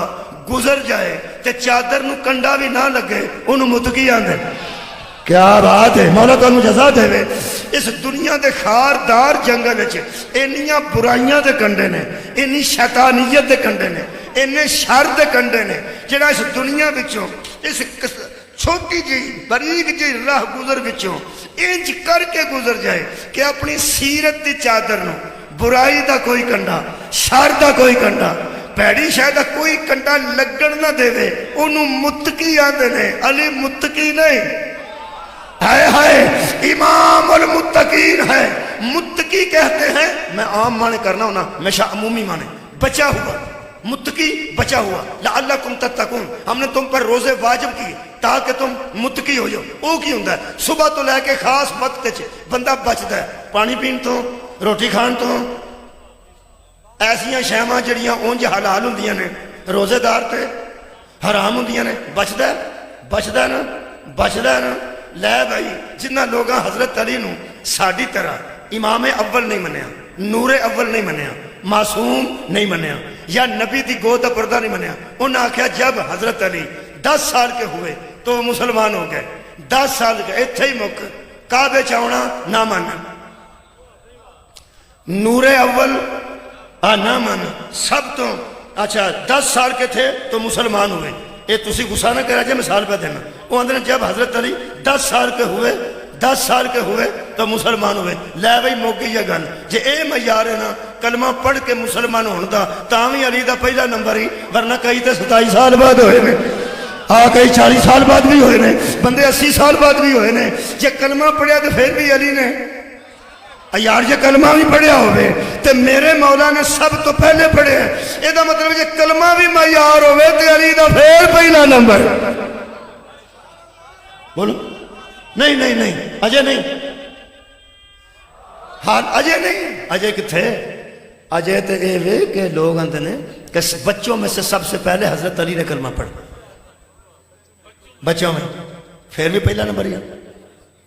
گزر جائے تے چادر نو کنڈا بھی نہ لگے انہوں متقی آندے کیا بات ہے مولا تو جزا دے وے اس دنیا دے خاردار جنگل وچ انیاں برائیاں دے کنڈے نے انی شیطانیت دے کنڈے نے انے شر دے کنڈے نے جڑا اس دنیا وچوں اس چھوٹی جی باریک جی راہ گزر وچوں انج کر کے گزر جائے کہ اپنی سیرت دی چادر نو برائی دا کوئی کنڈا شر دا کوئی کنڈا پیڑی شاید کوئی کنڈا لگن نہ دے وے انہوں متقی آندے نے علی متقی نہیں ہائے ہائے امام المتقین ہے متقی کہتے ہیں میں عام مانے کرنا ہوں نا ہمیشہ عمومی مانے بچا ہوا متقی بچا ہوا لعلکم تتقون ہم نے تم پر روزے واجب کی تاکہ تم متقی ہو جاؤ او کی ہوندہ ہے صبح تو لے کے خاص وقت چھے بندہ بچتا ہے پانی پین تو روٹی کھان تو ایسیاں شہماں جڑیاں اونج حلال ہوندیاں نے روزے دار تے حرام ہوندیاں نے بچتا ہے نا لے بھائی جنہ لوگاں حضرت علی نو ساڑی طرح امام اول نہیں منیا نور اول نہیں منیا معصوم نہیں منیا یا نبی دی گود پردہ نہیں منیا انہوں نے کہا جب حضرت علی 10 سال کے ہوئے تو وہ مسلمان ہو گئے 10 سال کے اتھے ہی مک کعبے چاونا نہ مانا نور اول نہ مانا سب تو اچھا 10 سال کے تھے تو مسلمان ہوئے یہ تسی غصہ نہ کرا جائے مثال پہ دینا وہ اندر جب حضرت علی 10 سال کے ہوئے تو مسلمان ہوئے لے بھائی موقع یہ گل جے اے معیار ہے نا کلمہ پڑھ کے مسلمان ہوتا تاوی علی دا پہلا نمبر ہی ورنہ کئی تے 27 سال بعد ہوئے نے کئی 40 سال بعد بھی ہوئے نے بندے 80 سال بعد بھی ہوئے نے جے کلمہ پڑھیا تو پھر بھی علی نے یار جے کلمہ بھی پڑھیا ہوئے تے میرے مولا نے سب تو پہلے پڑھے ہیں یہ دا مطلب جے کلمہ بھی معیار ہوئے تے علی دا پھر پہلا نمبر بولو نہیں اجے نہیں ہاں اجے نہیں اجے کتھے اجے تے اے وے کہ لوگ اندر نے کہ بچوں میں سے سب سے پہلے حضرت علی نے کلمہ پڑھ بچوں میں پھر بھی پہلا نمبر ہی ہے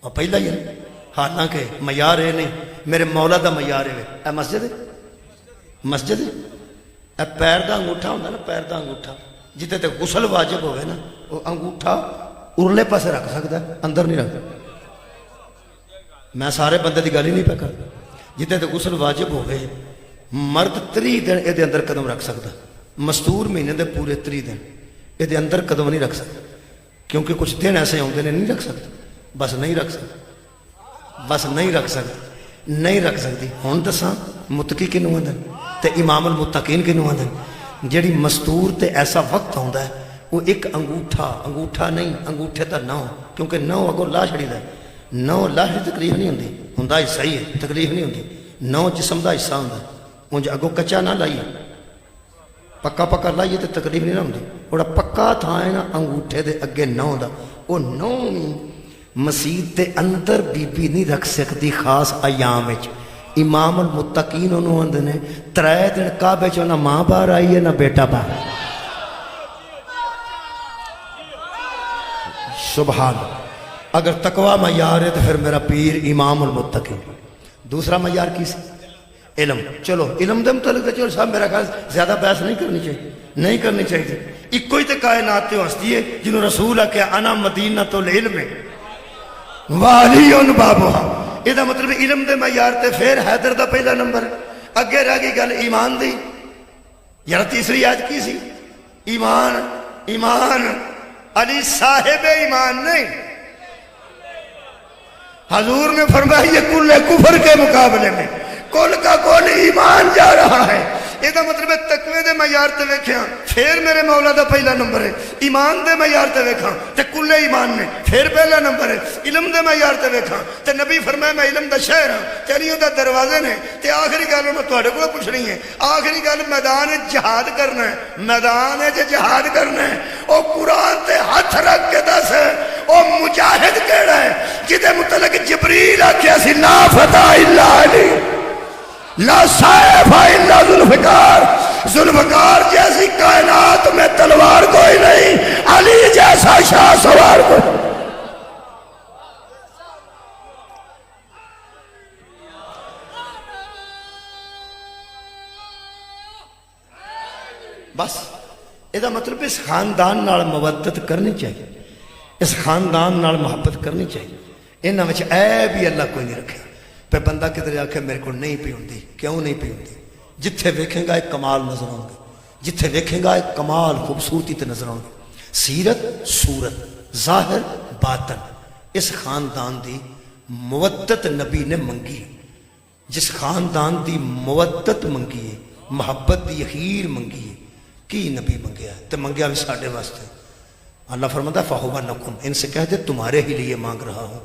اور پہلا ہی ہے حالانکہ معیار ہے نہیں میرے مولا دا معیار ہے اے مسجد ہے اے پیر دا انگوٹھا ہوندہ نا پیر دا انگوٹھا جتے تے غسل واجب ہوئے نا وہ انگوٹھا ارلے پاسے رکھ سکتا ہے اندر نہیں رکھتا میں سارے بندے دی گالی نہیں پہ کر جتے تے غسل واجب ہوئے مرد 3 دن اے دے اندر قدم رکھ سکتا مستور مہینے دے پورے 3 دن اے دے اندر قدم نہیں رکھ سکتا کیونکہ کچھ دن ایسے ہوندے نے نہیں رکھ سکتا بس نہیں رکھ سکتی ہون دساں متقی کنوں آندن تے امام المتقین کنوں آندن جیڑی مستور تے ایسا وقت ہوندا ہے وہ ایک انگوٹھا نہیں انگوٹھے تا 9 کیونکہ 9 اگو لا چھڑی دا 9 لا چھڑی تکلیف نہیں ہوندی ہوندا ہی صحیح ہے تکلیف نہیں ہوندی 9 جسم دا حصہ ہوندا اونج اگو کچا نہ لائیے پکا لائیے تے تکلیف نہیں ہوندی اوڑا پکا تھا ہے نا انگوٹھے دے اگے 9 دا وہ 9 مسجد دے اندر بی بی نہیں رکھ سکتی خاص ایام وچ امام المتقین انہوں اندے نے 3 دن کعبے چوں نہ ماں باہر آئی ہے نہ بیٹا باہر سبحان اگر تقوی معیار ہے تو پھر میرا پیر امام المتقین دوسرا معیار کی سی علم چلو علم دے متعلق چلو صاحب میرا خیال زیادہ بحث نہیں کرنی چاہیے ایک کوئی تے کائنات تے ہستی ہے جنہوں رسول ہے کہ انا مدینۃ العلم والی بابوہا یہ دا مطلب علم دے معیار تے پھر حیدر دا پہلا نمبر اگے رہ گئی گل ایمان دی یار تیسری آج کی سی ایمان علی صاحب ایمان نہیں حضور نے فرمایا یہ کل کفر کے مقابلے میں کل کا کل ایمان جا رہا ہے. یہ مطلب ہے تقوی دے معیار تے ویکھیاں پھر میرے مولا دا پہلا نمبر ہے. ایمان دے معیار تے ویکھاں تے کل ایمان نے پھر پہلا نمبر ہے. علم دے معیار تے ویکھاں تے نبی فرمایا میں علم دا شہر ہاں چلیوں دا دروازے نے. تے آخری گل میں تواڈے کول پوچھنی ہے. آخری گل میدان جہاد کرنا ہے. میدان جہاد کرنا ہے او قرآن تے ہاتھ رکھ کے دس او مجاہد کیڑا ہے جدے متعلق جبریل آکھیا سی لا فتح الا علی لا سیف الا ذوالفقار. ذوالفقار جیسی کائنات میں تلوار کوئی نہیں, علی جیسا شاہ سوار کوئی. بس یہ مطلب اس خاندان نال مودت کرنی چاہیے, اس خاندان نال محبت کرنی چاہیے. انہاں وچ عیب بھی اللہ کوئی نہیں رکھا. پہ بندہ کدھر آکھے میرے کو نہیں پی ہوندی, کیوں نہیں پی ہوندی؟ جتھے ویکھیں گا ایک کمال نظر آؤں گا, جتھے ویکھیں گا ایک کمال خوبصورتی تے نظر آؤں گا. سیرت صورت ظاہر باطن اس خاندان دی مودت نبی نے منگی. جس خاندان دی مودت منگی ہے, محبت دی اخیر منگی ہے, کی نبی منگیا ہے؟ تے منگیا بھی ساڈے واسطے. اللہ فرماتا ہے فہو لکم, ان سے کہہ دے تمہارے ہی لیے مانگ رہا ہوں.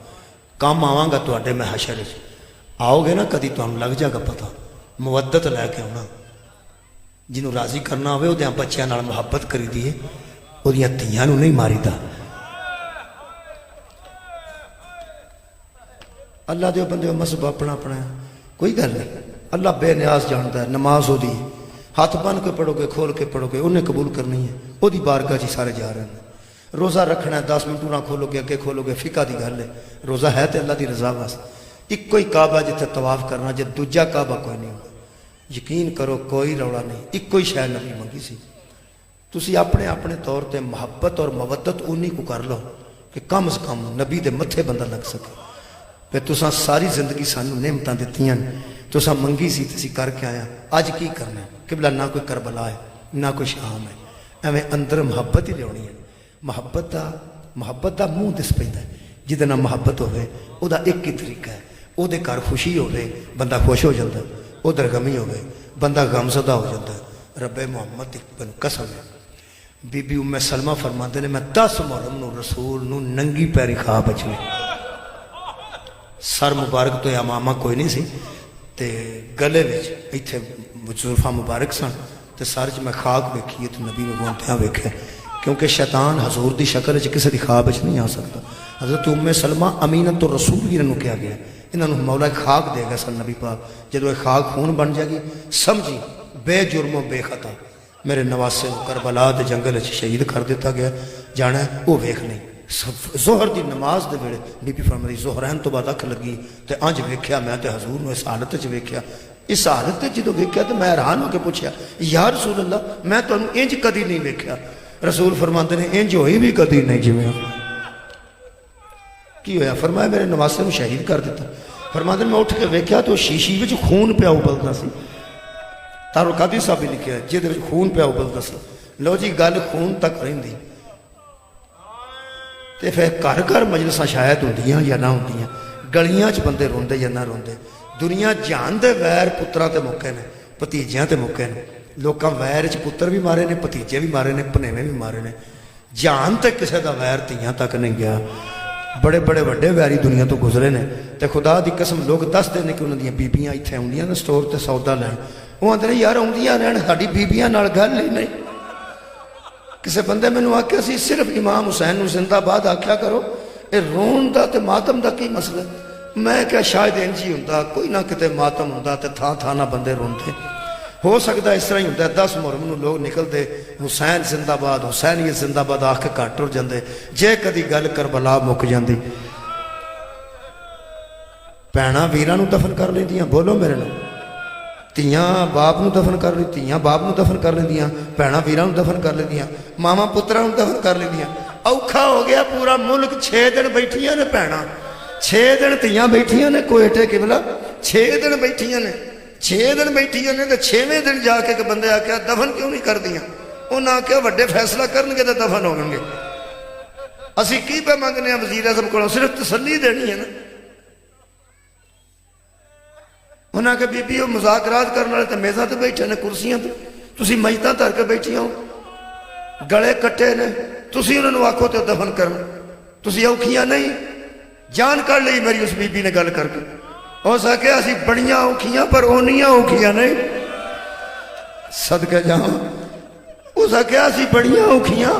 کام آواں گا تواڈے میں حشر وچ. آؤ گے نا کدی تو لگ جائے گا پتہ. مودت لے کے آنا, جنہوں راضی کرنا ہوئے وہ بچیاں نال محبت کری دیے, وہ تیاں نو نہیں ماری دا. اللہ دے بندے مذہب اپنا اپنا ہے, کوئی گل نہیں. اللہ بے نیاز جانتا ہے. نماز ہو دی ہاتھ بن کے پڑھو گے, کھول کے پڑھو گے, انہیں قبول کرنی ہے. وہ دی بارگاہ جی سارے جا رہے ہیں. روزہ رکھنا ہے 10 منٹ نہ کھولو گے اگے کھولو گے, فقہ دی گل ہے. روزہ ہے تے اللہ دی رضا واسطے. ایک کوئی کعبہ جتے طواف کرنا, جے دوجا کعبہ کوئی نہیں ہوگا. یقین کرو کوئی روڑا نہیں. ایک کوئی شے نبی منگی سی. تسی اپنے اپنے طور تے محبت اور مودت انہی کو کر لو کہ کم از کم نبی دے متھے بندہ لگ سکے. پہ تساں ساری زندگی سانو نعمتاں دتیاں, تساں منگی سی تسی کر کے آیا. اج کی کرنا ہے؟ قبلہ نہ کوئی کربلا ہے نہ کوئی شام ہے. ایویں اندر محبت ہی لونی ہے. محبت دا منہ دس پیندا ہے. جہدے نال محبت ہوے او دا ایک ہی طریقہ ہے. او دے گھر خوشی ہوے بندہ خوش ہو جاتا ہے, ادھر غمی ہوے بندہ غمزدہ ہو جاتا ہے. رب محمد دی قسم ہے, بی بی ام سلمہ فرماندے نے میں 10 محرم نو رسول نو ننگی پیری خواب وچ ویکھیا. سر مبارک تو امامہ کوئی نہیں سی تے گلے وچ ایتھے زلفاں مبارک سن تے سر وچ میں خاک ویکھی تے نبی نو بونتیاں ویکھیا. کیونکہ شیطان حضور دی شکل وچ کسی دی خواب وچ نہیں آ سکتا. حضرت ام سلمہ امینۃ الرسول ہی انہوں کیا گیا. انہوں نے مولا خاک دے گا سن نبی پاک. جدو یہ خاک خون بن جائے گی سمجھی بے جرم و بے خطا میرے نواسے کربلا دے جنگل شہید کر دیتا گیا. جانا ہے وہ ویکھ نہیں. ظہر دی نماز دے ویلے بی بی فرمائی ظہرین تو بعد اکھ لگی تے انج ویکھیا میں تے حضور نو اس حالت وچ ویکھیا. اس حالت وچ جدو ویکھیا تے میں حیران ہو کے پوچھیا یا رسول اللہ میں تانوں انج کدی نہیں ویکھیا. رسول فرماندے نے انج ہوئی بھی کدی نہیں جویں. کی ہویا؟ فرمایا میرے نواسے نو شہید کر دیتا. فرماندے میں اٹھ کے ویکھیا تو شیشی وچ خون پیا ابلدا سی. تارو قادری صاحب بھی لکھیا ہے جہدے وچ خون پیا ابلدا سی. لو جی گل خون تک رہندی تے پھر گھر گھر مجلساں شاید ہوندیاں یا نہ ہوندیاں, گلیاں چ بندے روندے یا نہ روندے. دنیا جان دے ویر پتراں تے موقع نے, بھتیجیاں تے موقع نے. لوکاں ویر چ پتر بھی مارے نے, بھتیجے بھی مارے نے, بھنیویں بھی مارے نے. جان تے کسے دا ویر تیاں تک نہیں گیا. بڑے بڑے وڈے ویری دنیا تو گزرے نے. تے خدا دی قسم لوگ دس دے نے کہ انہاں دیاں بیبیاں ایتھے آؤندیاں نے سٹور تے سودا لین. وہ آندے نے یار آؤندیاں رہن ساڈی بیبیاں نال گل ہی نہیں. کسے بندے مینوں آکھیا سی صرف امام حسین نو زندہ باد آکھیا کرو, اے رون دا تے ماتم دا کی مسئلہ. میں کیا شاید انج ہی ہوندا, کوئی نہ کتے ماتم ہوندا تے تھاں تھاں نہ بندے روندے. ہو سکتا ہے اس طرح ہی ہوتا ہے. 10 محرم نو لوگ نکلتے حسین زندہ باد حسین یہ زندہ باد آکھ کے گھٹ ٹر جاندے. جے کدی گل کربلا مک جاندی بھੈਣਾਂ ਵੀਰਾਂ ਨੂੰ ਦਫਨ ਕਰ ਲੈਂਦੀਆਂ. ਬੋਲੋ ਮੇਰੇ ਨਾਲ. ਧੀਆਂ ਬਾਪ ਨੂੰ ਦਫਨ ਕਰ ਲੈਂਦੀਆਂ, ਧੀਆਂ ਬਾਪ ਨੂੰ ਦਫਨ ਕਰ ਲੈਂਦੀਆਂ, ਭੈਣਾਂ ਵੀਰਾਂ ਨੂੰ ਦਫਨ ਕਰ ਲੈਂਦੀਆਂ, ਮਾਵਾਂ ਪੁੱਤਰਾਂ ਨੂੰ ਦਫਨ ਕਰ ਲੈਂਦੀਆਂ. ਔਖਾ ਹੋ ਗਿਆ ਪੂਰਾ ਮੁਲਕ. 6 ਦਿਨ ਬੈਠੀਆਂ ਨੇ ਭੈਣਾਂ, 6 ਦਿਨ ਧੀਆਂ ਬੈਠੀਆਂ ਨੇ ਕੋਇਟੇ ਕਿਬਲਾ, 6 ਦਿਨ ਬੈਠੀਆਂ ਨੇ. 6 ਦਿਨ ਬੈਠੀਆਂ ਨੇ ਤੇ 6ਵੇਂ ਦਿਨ ਜਾ ਕੇ ਇੱਕ ਬੰਦੇ ਆਖਿਆ ਦਫਨ ਕਿਉਂ ਨਹੀਂ ਕਰਦੀਆਂ? ਉਹਨਾਂ ਆਖਿਆ ਵੱਡੇ ਫੈਸਲਾ ਕਰਨਗੇ ਤਾਂ ਦਫਨ ਹੋਣਗੇ. ਅਸੀਂ ਕੀ ਪੇ ਮੰਗਨੇ ਆ ਵਜ਼ੀਰ ਆਜ਼ਮ ਕੋਲੋਂ? ਸਿਰਫ ਤਸੱਲੀ ਦੇਣੀ ਹੈ ਨਾ. انہاں کہ بی بی وہ مذاکرات کرنے والے تے میزاں تے بیٹھے نے کرسیاں تے تسی میتاں دھر کے بیٹھیاں ہو گلے کٹے نے تسی انہوں نے آکھو تے دفن کرنا تسی اوکھیاں نہیں جان کر لئی میری اس بی بی نے گل کر کے ہو سکے اسی بڑیاں اوکھیاں پر اونیاں اوکھیاں نہیں صدقے جاؤں ہو سکے اسی بڑیاں اوکھیاں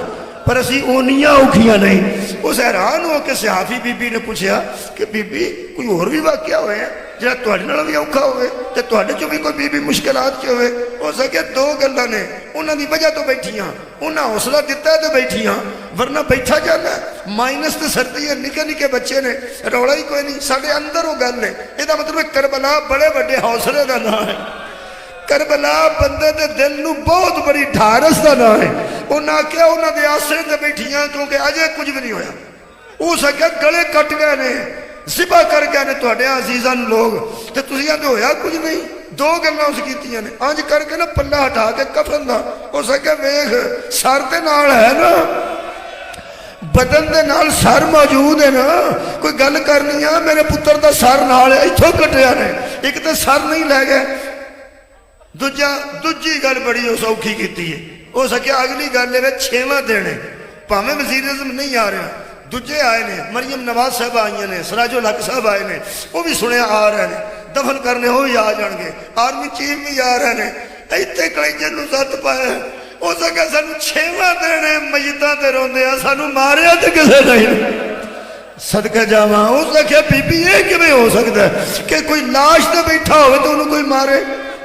پر اسی اونیاں اوکھیاں نہیں اس حیران ہو کے صحافی بی بی نے پوچھا کہ بی بی کوئی اور بھی واقعہ ہوئے ہیں جہاں تواڈے نال بھی اوکھا ہوئے تے تواڈے چوں بھی کوئی بی بی مشکلات چ ہوئے ہو سکے دو گلاں نے انہاں دی وجہ تو بیٹھیاں انہاں حوصلہ دتا ہے تے بیٹھیاں ورنہ بیٹھا جانا مائنس تے سردی ہے نکے نکے بچے نے رولا ہی کوئی نہیں ساڈے اندر وہ گل ہے یہ مطلب کربلا بڑے بڑے حوصلے دا نام ہے کربلا بندے دے دل نو بہت بڑی ڈھارس دا نام ہے انہاں کیا انہاں دے آسرے تے بیٹھیاں کیونکہ اجے کچھ بھی نہیں ہویا ہو سکیا گلے کٹ گئے نے ذبح کر گئے نے تواڈے عزیزاں لوگ تے تسی آندے ہویا کچھ نہیں دو گلاں اس کیتیاں نے انج کر کے نا پلہ ہٹا کے کفن دا ہو سکے ویکھ سر تے نال ہے نا بدن دے نال سر موجود ہے نا کوئی گل کرنی ہے میرے پتر دا سر نال ہے ایتھوں کٹیا نے ایک تے سر نہیں لے گئے دوجی گل بڑی سوکھی کیتی ہے ہو سکیا اگلی گل ہے چھواں دن ہے پاویں وزیر اعظم نہیں آ رہا دوجے آئے نے مریم نواز صاحب آئی نے سراج الحق صاحب آئے نے وہ بھی سنیا آ رہے ہیں دفن کرنے وہ بھی آ جان گے آرمی چیف بھی آ رہے ہیں ایتھے کلیجے نوں سੱت پایا ہو سکے سانوں چھواں دن ہے میتاں تے روندے آ سانوں ماریا تے کسے نہیں صدقے جاواں ہو سکے بی بی یہ کیویں ہو سکدا ہے کہ کوئی لاش تے بیٹھا ہوئے تو انہوں کوئی مارے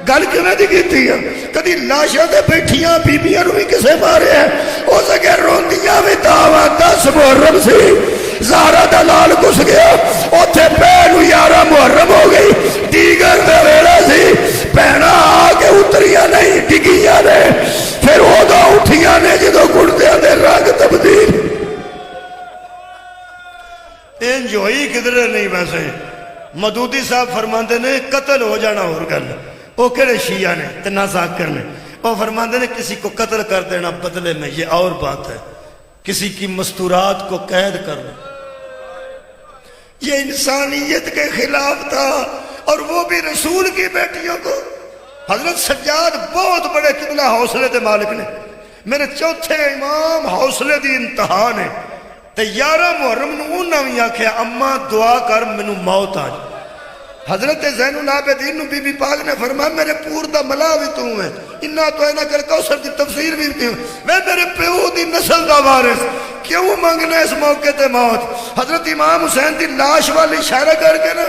گل کیویں دی کیتی ہے کدی لاشاں تے بیٹھیاں بیبیاں نوں بھی کسے مارے ہے ہو سکے روندیاں وی تاواں 10 محرم سی زہرا دا لال گھس گیا اوتھے پہلو 11 محرم ہو گئی دیگر دے ویلا سی بہناں آ کے اتریاں نہیں ڈگیاں نے پھر اودوں اٹھیاں نے جدوں گڑدیاں دے رنگ تبدیل انج ہوئی کدھر نہیں ویسے مودودی صاحب فرماندے نے قتل ہو جانا اور گل وہ کہڑے شیعہ نے تے نہ ذاکر نے وہ فرماندے نے کسی کو قتل کر دینا بدلے میں یہ اور بات ہے کسی کی مستورات کو قید کرنا یہ انسانیت کے خلاف تھا اور وہ بھی رسول کی بیٹیوں کو حضرت سجاد بہت بڑے قبلہ حوصلے دے مالک نے میرے چوتھے امام حوصلے دی انتہا نے تے 11 محرم نو انہاں وی آکھیا اما دعا کر مینوں موت آ جائے حضرت زین العابدین نو بی بی پاک نے فرمایا میرے پور دا ملا بھی تو ہے انہا تو اینا کر کوثر دی تفسیر بھی کیوں میں میرے پیو دی نسل دا وارث کیوں مانگنا اس موقع تے موت حضرت امام حسین دی لاش والی اشارہ کر کے نا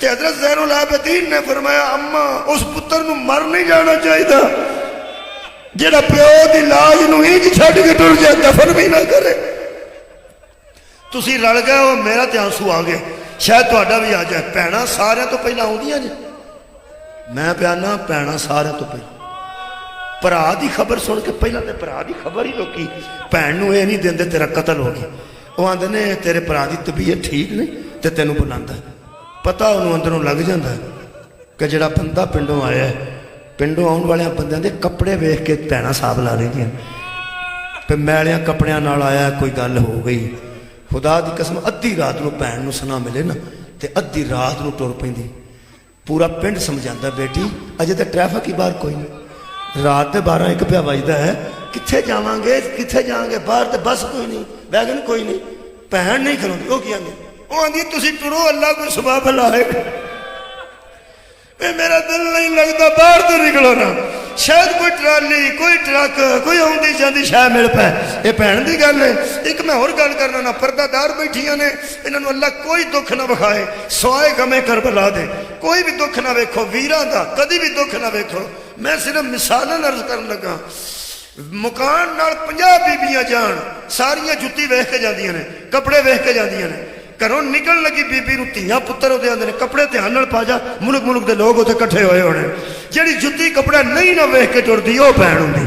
تے حضرت زین العابدین نے فرمایا اما اس پتر نو مر نہیں جانا چاہیے جیڑا پیو دی لاش نو ہی چھڈ کے ٹر جائے دفن بھی نہ کرے تسی رل گئے ہو میرا تے آنسو آ گئے شاید تہاڈا بھی آ جائے بھੈਣਾਂ سارے تو پہلا آؤندیاں جی میں پیانا بھੈਣਾਂ سارے تو پہلا بھرا دی خبر سن کے پہلا تے بھرا دی خبر ہی لوکی بھੈਣ نوں اے نہیں دیندے تیرا قتل ہو گیا وہ آندے نے تیرے بھرا دی طبیعت ٹھیک نہیں تے تینوں بلاندا ہے پتہ انہوں اندروں لگ جاندا ہے کہ جڑا بندہ پنڈوں آیا ہے پنڈوں آن والے بندیاں دے کپڑے ویکھ کے بھੈਣਾਂ صاحب لا لیندیاں پہ میلیاں کپڑیاں نال آیا کوئی گل ہو گئی خدا دی قسم ادھی رات نو بھੈਣ نو سنا ملے نا تے ادھی رات نو ٹر پیندی پورا پنڈ سمجھاندا بیٹی اجے تے ٹریفک ہی باہر کوئی نہیں رات دے 12-1 پہ بجدا ہے کتھے جاواں گے باہر تے بس کوئی نہیں ویگن کوئی نہیں بھੈਣ نہیں کھلوندی او کی آندی او آندی تسی ٹرو اللہ کو سبب لائے میرا دل نہیں لگتا باہر تو نکلو نا شاید کوئی ٹرالی کوئی ٹرک کوئی آندی جاندی شاید مل پے یہ بھੈਣ دی گل ہے ایک میں اور گل کرنا نا پردہ دار بیٹھیاں نے انہوں نے اللہ کوئی دکھ نہ بخائے سوائے غمے کربلا دے کوئی بھی دکھ نہ ویکھو ویراں دا کدی بھی دکھ نہ ویکھو میں صرف مثالاں عرض کرن لگا مکان نال 50 بیبیاں جان ساریاں جُتی ویکھ کے جاندیاں نے کپڑے ویکھ کے جاندیاں نے گھروں نکل لگی بی بی نو تیاں پتر ہوتے آندے نے کپڑے دھیان نال پا جا ملک دے لوگ ہوتے کٹھے ہوئے ہونے جیڑی جُتی کپڑا نہیں نہ ویکھ کے ٹردی او بھੈਣ ہوندی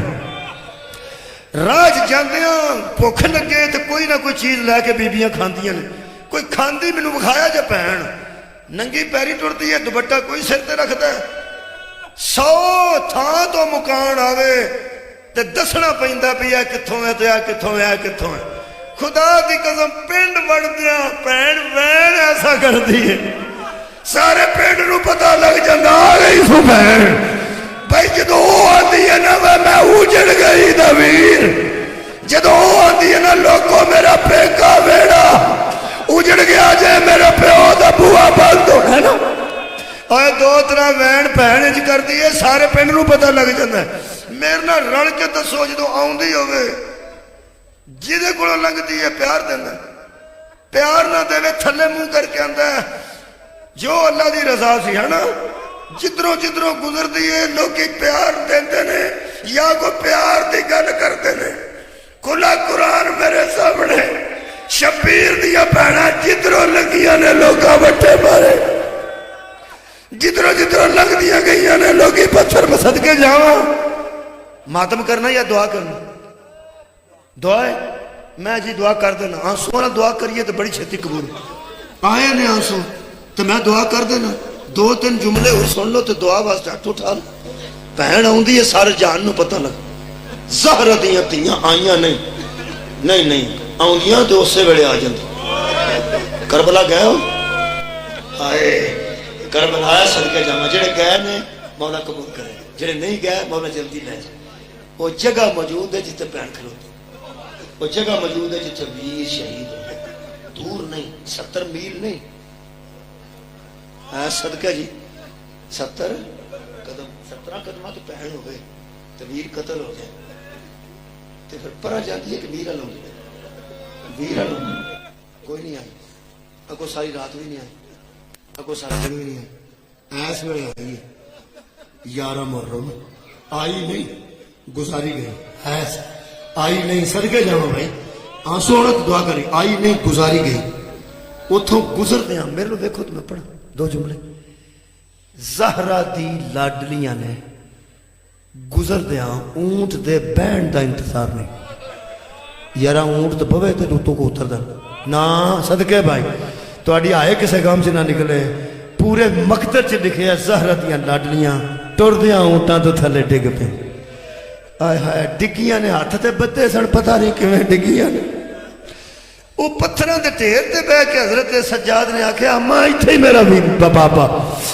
راج جاندیاں بھوک لگے تے کوئی نہ کوئی چیز لے کے بیبیاں کھاندیاں نے کوئی کھاندی مینوں وکھایا جے بھੈਣ ننگی پیری ٹردی ہے دوپٹہ کوئی سر تے رکھدا ہے 100 تھاں تو مکان آوے تے دسنا پیندا پئی اے کتھوں ہے تے اے کتھوں ہے کتھوں ہے خدا دی قسم پنڈ بڑھ دیا بھੈਣ وین ایسا کر دی ہے سارے پنڈ نو پتا لگ جاتا آ گئی سو بہن بھائی جدو آتی ہے نا میں اجڑ گئی دا ویر جدو آتی ہے نا لوگوں میرا پیکا ویڑا اجڑ گیا جائے میرا پیو دا بوا بند ہونا ہے نا اور دو طرح وین بہن چ کر دی ہے سارے پنڈ نو پتا لگ جاتا ہے میرے نہ رل کے دسو جدو آؤندی ہوئے جہدے کولوں لنگتی ہے پیار دینا پیار نہ دے تھلے منہ کر کے آندا ہے جو اللہ دی رضا سی ہے نا جدروں جدروں گزر دیئے لوگی پیار دیندے نے یا کو پیار دی گل کرتے نے کھلا قرآن میرے سامنے شبیر دیا پہنا جدروں لگیاں نے لوگا وٹے مارے جدروں جدروں لگ دیا گئیاں نے لوگی پتھر بسد کے جاؤں ماتم کرنا یا دعا کرنا دعا ہے میں جی دعا کر دینا آنسو نہ دعا کریے تو بڑی چھتی قبول آئے نے آنسو تو میں دعا کر دینا دو تین جملے اور سن لو تو دعا واسطے ہاتھ اٹھا لو بہن آؤندی ہے سارے جان نو پتہ لگ زہرہ دیاں تیاں آئیاں نہیں آؤندیاں تو اس سے ویڑے آ جاندی کربلا گئے ہو آئے کربلا آیا صدقے جامع جڑے گئے نے مولا قبول کرے جڑے نہیں گئے مولا جلدی لے جائے وہ جگہ موجود ہے جتے بہن کھلوتے وہ جگہ موجود ہے جتے ویر شہید ہو دور نہیں 70 میل نہیں صدقہ جی 70 قدم 17 قدمہ تو پہن ہو گئے تو ویر قتل ہو جائے تو پھر پرہ جاتی ہے کہ ویرہ لوگ کوئی نہیں آئی اکو ساری رات بھی نہیں آئی اکو ساری دن بھی نہیں آئی ایس میں آئی ہے 11 محرم آئی نہیں گزاری گئی ایس آئی نہیں صدقے جاؤ بھائی آنسو عورت دعا کری آئی نہیں گزاری گئی اتھوں گزر دیا میرے لو دیکھو تو میں پڑھا دو جملے زہرہ دی لاڈلیاں نے گزر دیا اونٹ دے بینڈ دا انتظار نہیں یارا اونٹ تو بوے تے تو کو اتر دا نا صدقے بھائی تو آڈی آئے کسے کام سے نہ نکلے پورے مقتر چ لکھے زہرہ دیا لاڈلیاں ٹر دیا اونٹاں تو تھلے ڈگ پہ آئے ہائے ڈگیاں نے ہاتھ تے بدے سن پتہ نہیں کیویں ڈگیاں نے وہ پتھراں دے ٹھیر تے بہ کے حضرت سجاد نے آکھیا اماں ایتھے ہی میرا ویر بابا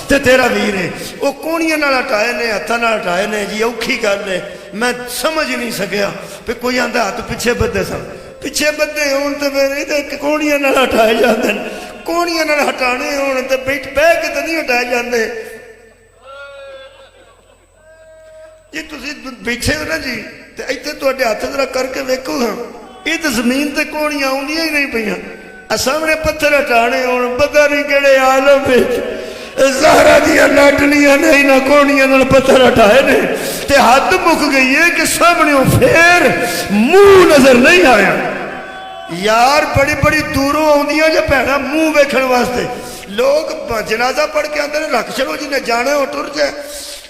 تے تیرا ویر ہے وہ کونیاں نال ہٹائے نے ہتھاں نال ہٹائے نے جی اوکھی گل ہے میں سمجھ نہیں سکیا پہ کوئی آندا ہاتھ پیچھے بدے سن پیچھے بدے ہون تے میرے تے کونیاں نال ہٹائے جاندے کونیاں نال ہٹانے ہون تے بیٹھ بہ کے تے نہیں ہٹائے جاندے جی تسی بیٹھے ہو نا جی تے ایتھے تواڈے ہاتھ ذرا کر کے ویکھو ہاں یہ تو زمین تے کونیاں آؤندیاں ہی نہیں پئیاں سامنے پتھر ہٹانے ہون پتہ نہیں کہڑے عالم وچ زہرہ دیا لاڈلیاں نے نہ کونیاں نال پتھر ہٹائے نے تے حد مک گئی ہے کہ سامنے پھر منہ نظر نہیں آیا یار بڑی بڑی دوروں آؤندیاں جے بہنا منہ ویکھن واسطے لوگ جنازہ پڑھ کے آندے نے رکھ چلو جی نے جانے ہو ٹر جائے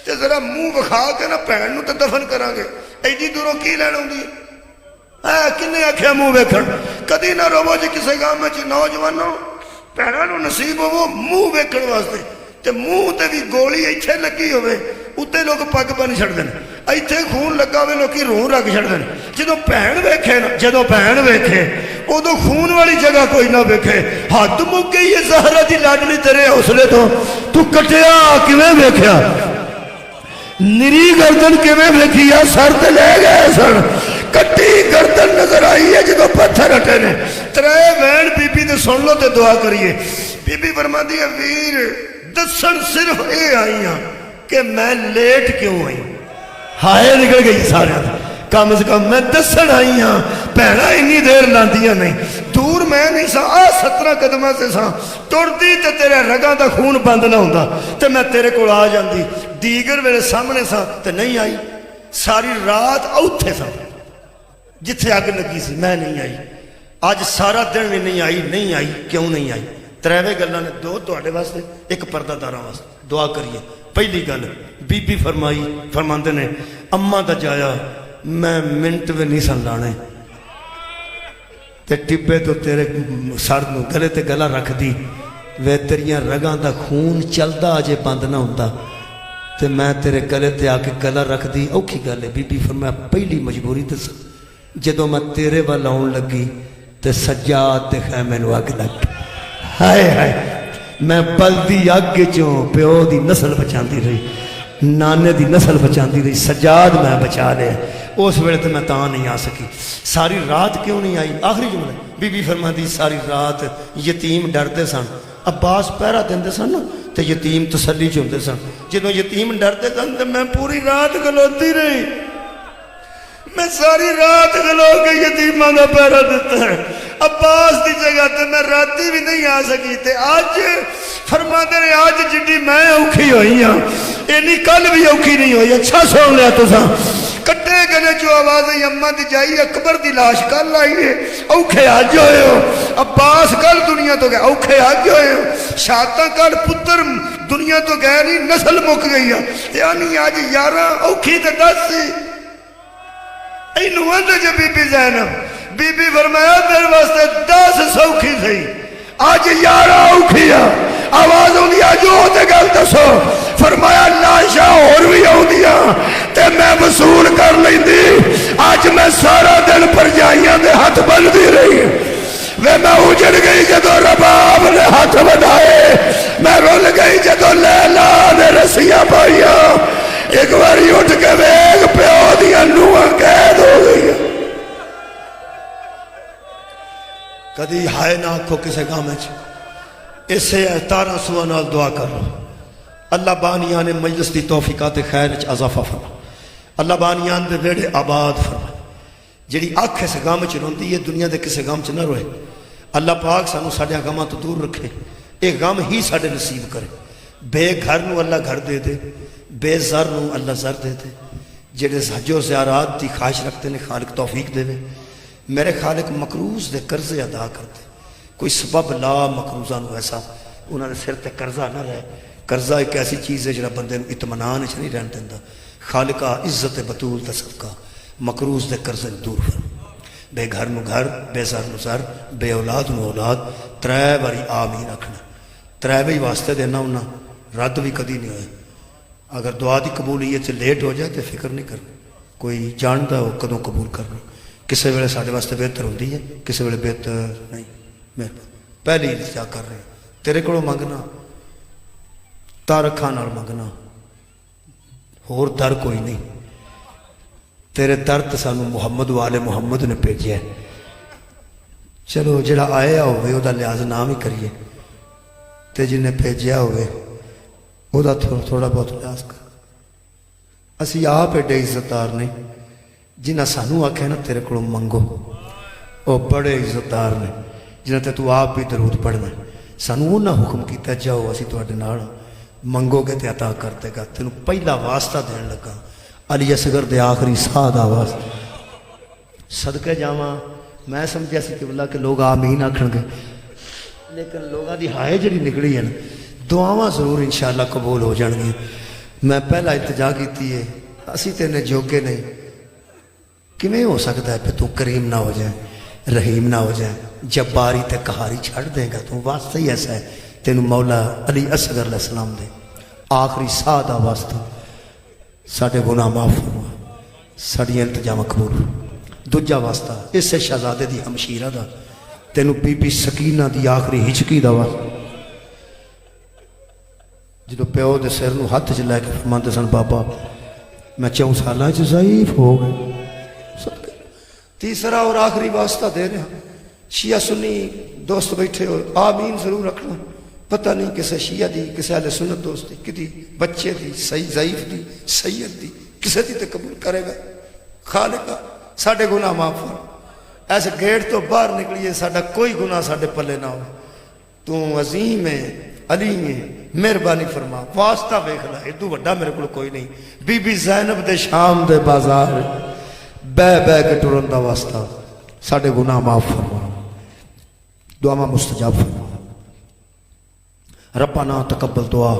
تے ذرا منہ وکھا کے نا بہن نو تے دفن کران گے ایڈی دوروں کی لین آؤندی کنے آکھیا منہ ویکھن کدی نہ روو جی کسے گام میں نوجوانوں بہناں نو نصیب ہوو منہ ویکھن واسطے تے منہ تے بھی گولی ایتھے لگی ہوئے اتے لوگ پگ بن چھڑ دین ایتھے خون لگا ہوئے لوکی روح رکھ چھڑ دین جدو بہن ویکھے نا جدو بہن ویکھے ادو خون والی جگہ کوئی نہ ویکھے حد مک گئی ہے زہرہ دی لاڈلی تیرے حوصلے تو کٹیا کیویں ویکھیا نری گردن کیویں ویکھیا سر تے لے گئے سن کٹی گردن نظر آئی ہے جدو پتھر ہٹے نے ترے وین بی بی دے سن لو تے دعا کریے بی بی فرماندی ہے ویر دسن صرف اے آئی ہاں کہ میں لیٹ کیوں آئی ہائے نکل گئی سارے کم از کم میں دسن آئی ہاں پہنا انی دیر لاندیاں نہیں دور میں نہیں سا 17 قدمہ سے سا ٹردی تے تیرے رگاں دا خون بند نہ ہوندا تے میں تیرے کو آ جاندی دیگر میرے سامنے سا تے نہیں آئی ساری رات اوتھے سا جتھے اگ لگی سی میں نہیں آئی آج سارا دن بھی نہیں آئی کیوں نہیں آئی تریوے گلاں نے دو تواڈے واسطے ایک پردہ داراں واسطے دعا کریے پہلی گل بی بی فرماندے نے اماں دا جایا میں منٹ بھی نہیں سن لانے تے ٹبے تو تیرے سر نو گلے تے گلا رکھ دی وے تیریاں رگاں دا خون چلدا اجے بند نہ ہوندا تے میں تیرے گلے تے آ کے گلا رکھ دی اوکھی گل ہے بی بی فرمایا پہلی مجبوری دس جدو میں تیرے وال آن لگی تے سجاد تے خیمے نو اگ لگ ہائے ہائے میں بلدی اگ چوں پیو دی نسل بچاندی رہی، نانے دی نسل بچاندی رہی، سجاد میں بچا لیا، اس ویلے تو میں تاں نہیں آ سکی۔ ساری رات کیوں نہیں آئی؟ آخری جملہ بی بی فرماندی ساری رات یتیم ڈردے سن، عباس پہرا دیندے سن تے یتیم تسلی چ ہوندے سن، جدوں یتیم ڈردے سن تے میں پوری رات کھلوتی رہی، میں ساری رات کھلو کے یتیماں دا پہرا دیتا ہے۔ عباس دی جگہ تے میں راتی بھی نہیں آ سکی، تے آج فرماندے نے آج جڈی میں اوکھی ہوئی ہاں اینی کل بھی اوکھی نہیں ہوئی۔ اچھا سن لیا تساں، کٹے گنے جو آواز اماں دی جائی اکبر دی لاش کل آئی ہے، اوکھے آج ہوئے ہو، عباس کل دنیا تو گئے، اوکھے آج ہوئے ہو، شاطاں کل پتر دنیا تو گئے نہیں، نسل مک گئی ہے، یعنی آج 11 اوکھی تے 10 سی۔ اینو اندر جو بی بی زینب، بی بی فرمایا تیرے واسطے 10 سوکھی تھی، آج 11 اوکھی ہے، آواز ہوں دیا جو ہوتے گل دسو، فرمایا لاشا اور بھی ہوں دیا تے میں وصول کر لیں دی، آج میں سارا دن پر جائیاں دے ہاتھ بن دی رہی، میں اجڑ گئی جدو رباب نے ہاتھ بدھائے، میں رول گئی جدو لیلا نے رسیاں پائیا، ایک باری اٹھ کے ویگ پیو دیا نوہ قید ہو گئی۔ کدی ہائے نہ آکھو کسے گامے چھے، اسے احتارہ سوانال دعا کر رہا، اللہ بانیان مجلس دی توفیقات خیر اچھ اضافہ فرما، اللہ بانیان دے ویڑے آباد فرما، جڑی آنکھ سے گام چ روندی ہے دنیا دے کسے گام چ نہ روئے، اللہ پاک سانو ساڑے غماں تو دور رکھے، ایک غم ہی ساڑے نصیب کرے، بے گھر نو اللہ گھر دے دے، بے زر نو اللہ زر دے دے، جڑے حج و زیارات دی خواہش رکھتے نے خالق توفیق دے وے، میرے خالق مقروض دے قرضے ادا کر دے، کوئی سبب لا مقروضہ نو ایسا انہوں نے سر تے قرضہ نہ رہے، قرضہ ایک ایسی چیز ہے جڑا بندے نو اطمینان اچھ نہیں رہن دیندہ، خالقہ عزت بطول تے صدقہ مقروض دے قرضے دور فرما، بے گھر نو گھر، بے زر نو زر، بے اولاد نو اولاد، ترے باری آمین رکھنا، ترے بھی واسطے دینا انہاں، رد بھی کدی نہیں ہوئے، اگر دعا دی قبولیت سے لیٹ ہو جائے تو فکر نہیں کرنا، کوئی جانتا ہو کدوں قبول کرنا، کسے ویلے ساڑھے واسطے بہتر ہوندی ہے، کسے ویلے بہتر نہیں، پہلی التجا کر رہے ہیں، تیرے کو منگنا تارکھاں نال منگنا، اور در کوئی نہیں، تیرے در تے سانو محمد والے محمد نے بھیجیا ہے، چلو جڑا آیا ہوئے او دا لحاظ نام ہی کریے، تے جنہیں بھیجیا ہوئے او دا تھوڑا بہت لحاظ کر، اسی آپ ایڈے عزتدار نہیں، جنہ سانو آکھے نا تیرے کو منگو، او بڑے عزتدار نے، جنہ تے تو آپ بھی درود پڑھنا، سانو نہ حکم کیتا جاؤ اسی تو اڈے نال منگو گے تے عطا کر دے گا، تینوں پہلا واسطہ دین لگا، علی اصغر دے آخری سادہ واسطہ، صدقے جاواں، میں سمجھا سی قبلہ کہ لوگ آمین آکھن گے، لیکن لوگاں دی ہائے جڑی نکلی ہے نا، دعاواں ضرور انشاءاللہ قبول ہو جان گی۔ میں پہلا التجا کیتی ہے، اسی تینے جوگے نہیں، کیویں ہو سکتا ہے پہ تو کریم نہ ہو جائے، رحیم نہ ہو جائے، جباری تے قہاری چھڑ دے گا، تو واسطہ ہی ایسا ہے، تینو مولا علی اصغر علیہ السلام دے آخری سادہ واسطہ، ساڑھے گناہ معاف فرما، ساڑھی التجا مقبول، دوجا واسطہ اس سے شہزادے دی ہمشیرہ دا، تینو بی بی سکینہ دی آخری ہچکی دا واسطہ، جدو پیو دے سر نو ہاتھ چلائے کہ فرماندے سن بابا میں 4 سالہ ضعیف ہو گئے۔ تیسرا اور آخری واسطہ دے رہے ہیں، شیعہ سنی دوست بیٹھے ہو آمین ضرور رکھنا، پتہ نہیں کسے شیعہ دی کسے اہل سنت دوست دی کدی بچے دی صحیح ضعیف دی سید دی کسے دی تے قبول کرے گا، خالقہ ساڑھے گناہ معاف فرما، ایسے گیٹ تو باہر نکلیے ساڑھا کوئی گناہ ساڑھے پلے نہ ہو، تو عظیم ہے علیم ہے، مہربانی فرما، واسطہ بیکھنا ادو وڈا میرے کو کوئی نہیں، بی بی زینب دے شام دے بازار بے بے کے ٹرن دا واسطہ، ساڑھے گناہ معاف فرما، دعا مستجاب فرما، ربنا تقبل دعا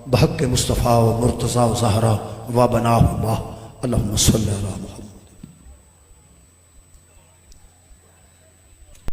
بحق مصطفیٰ و مرتضی و زہرہ و بناہما، اللہم صلی اللہ محمد۔